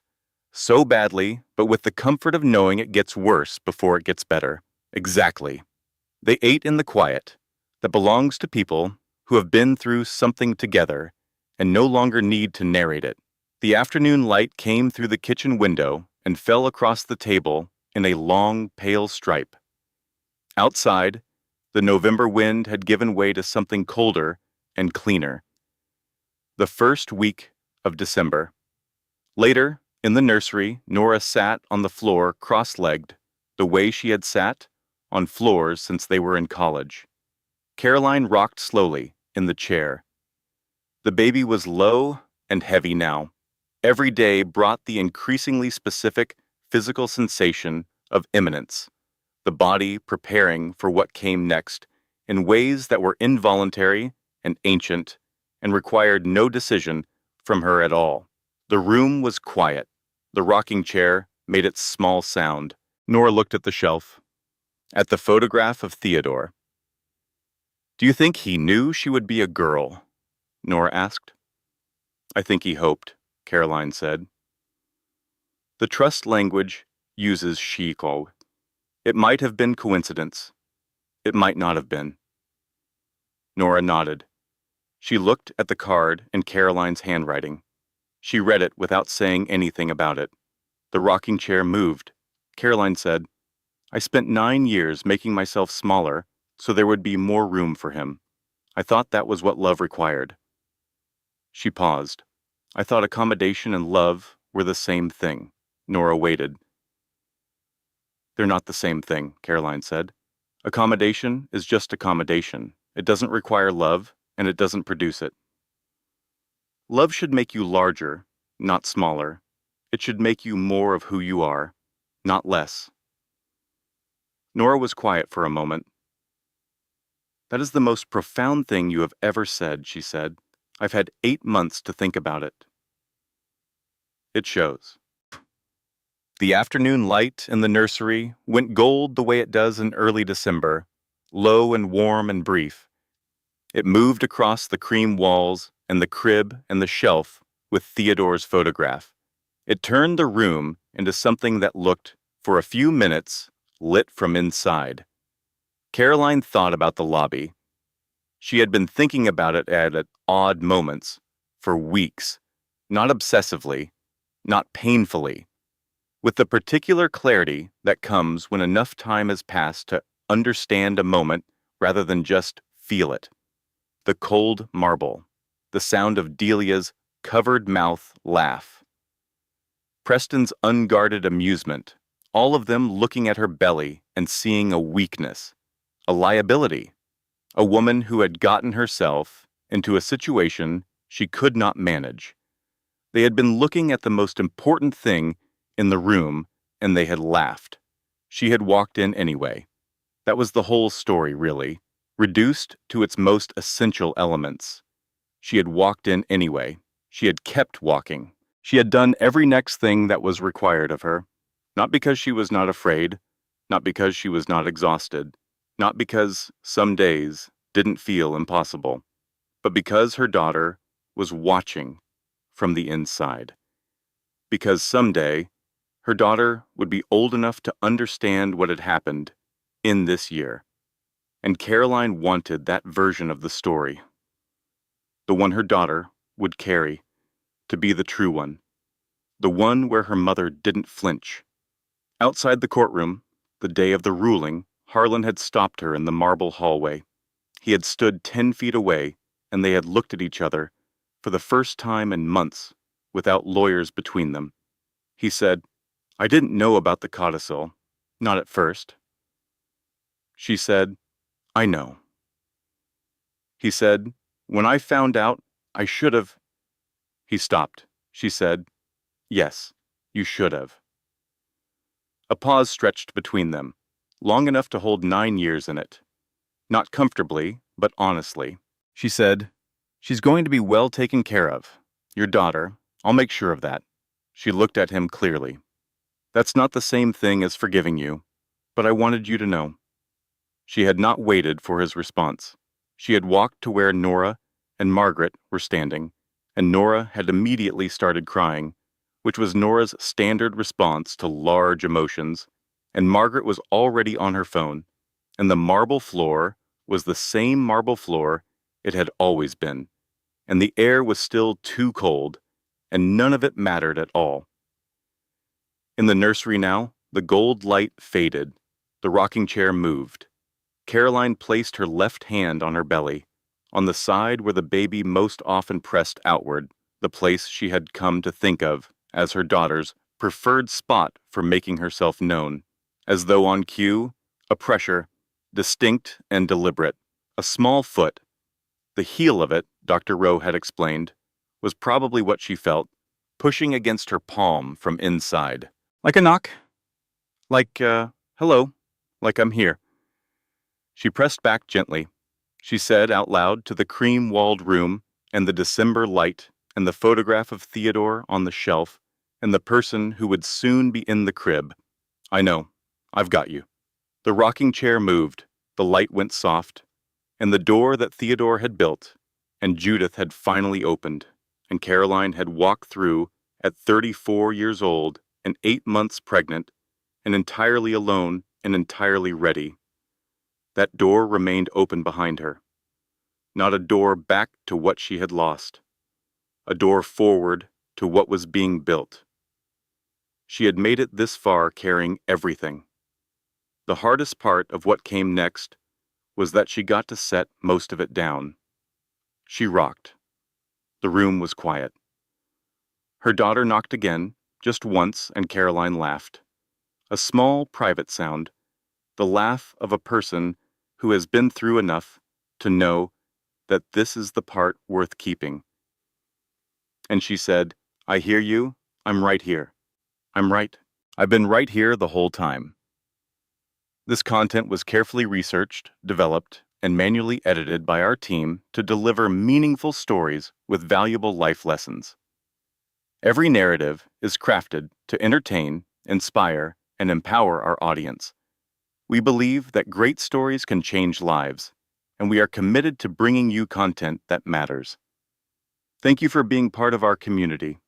So badly, but with the comfort of knowing it gets worse before it gets better. Exactly. They ate in the quiet that belongs to people who have been through something together and no longer need to narrate it. The afternoon light came through the kitchen window and fell across the table in a long, pale stripe. Outside, the November wind had given way to something colder and cleaner. The first week of December. Later, in the nursery, Nora sat on the floor cross-legged, the way she had sat on floors since they were in college. Caroline rocked slowly in the chair. The baby was low and heavy now. Every day brought the increasingly specific physical sensation of imminence, the body preparing for what came next in ways that were involuntary and ancient and required no decision from her at all. The room was quiet. The rocking chair made its small sound. Nora looked at the shelf, at the photograph of Theodore. Do you think he knew she would be a girl? Nora asked. I think he hoped, Caroline said. The trust language uses she-ko. It might have been coincidence. It might not have been. Nora nodded. She looked at the card in Caroline's handwriting. She read it without saying anything about it. The rocking chair moved. Caroline said, I spent 9 years making myself smaller so there would be more room for him. I thought that was what love required. She paused. I thought accommodation and love were the same thing. Nora waited. They're not the same thing, Caroline said. Accommodation is just accommodation. It doesn't require love, and it doesn't produce it. Love should make you larger, not smaller. It should make you more of who you are, not less. Nora was quiet for a moment. That is the most profound thing you have ever said, she said. I've had 8 months to think about it. It shows. The afternoon light in the nursery went gold the way it does in early December, low and warm and brief. It moved across the cream walls and the crib and the shelf with Theodore's photograph. It turned the room into something that looked, for a few minutes, lit from inside. Caroline thought about the lobby. She had been thinking about it at odd moments, for weeks, not obsessively, not painfully, with the particular clarity that comes when enough time has passed to understand a moment rather than just feel it. The cold marble, the sound of Delia's covered mouth laugh. Preston's unguarded amusement, all of them looking at her belly and seeing a weakness, a liability, a woman who had gotten herself into a situation she could not manage. They had been looking at the most important thing in the room, and they had laughed. She had walked in anyway. That was the whole story, really, reduced to its most essential elements. She had walked in anyway. She had kept walking. She had done every next thing that was required of her, not because she was not afraid, not because she was not exhausted, not because some days didn't feel impossible, but because her daughter was watching from the inside. Because someday, her daughter would be old enough to understand what had happened in this year. And Caroline wanted that version of the story, the one her daughter would carry, to be the true one, the one where her mother didn't flinch. Outside the courtroom, the day of the ruling, Harland had stopped her in the marble hallway. He had stood 10 feet away, and they had looked at each other for the first time in months, without lawyers between them. He said, I didn't know about the codicil, not at first. She said, I know. He said, when I found out, I should have. He stopped. She said, yes, you should have. A pause stretched between them, long enough to hold 9 years in it. Not comfortably, but honestly. She said, She's going to be well taken care of. Your daughter, I'll make sure of that. She looked at him clearly. That's not the same thing as forgiving you, but I wanted you to know. She had not waited for his response. She had walked to where Nora and Margaret were standing, and Nora had immediately started crying, which was Nora's standard response to large emotions, and Margaret was already on her phone, and the marble floor was the same marble floor it had always been, and the air was still too cold, and none of it mattered at all. In the nursery now, the gold light faded. The rocking chair moved. Caroline placed her left hand on her belly, on the side where the baby most often pressed outward, the place she had come to think of as her daughter's preferred spot for making herself known, as though on cue, a pressure, distinct and deliberate, a small foot. The heel of it, Dr. Rowe had explained, was probably what she felt, pushing against her palm from inside. Like a knock. Like, hello. Like I'm here. She pressed back gently. She said out loud to the cream-walled room and the December light and the photograph of Theodore on the shelf and the person who would soon be in the crib. I know. I've got you. The rocking chair moved. The light went soft. And the door that Theodore had built and Judith had finally opened, and Caroline had walked through at 34 years old and 8 months pregnant and entirely alone and entirely ready. That door remained open behind her. Not a door back to what she had lost. A door forward to what was being built. She had made it this far carrying everything. The hardest part of what came next was that she got to set most of it down. She rocked. The room was quiet. Her daughter knocked again, just once, and Caroline laughed. A small, private sound, the laugh of a person who has been through enough to know that this is the part worth keeping. And she said, I hear you. I'm right here. I'm right. I've been right here the whole time. This content was carefully researched, developed, and manually edited by our team to deliver meaningful stories with valuable life lessons. Every narrative is crafted to entertain, inspire, and empower our audience. We believe that great stories can change lives, and we are committed to bringing you content that matters. Thank you for being part of our community.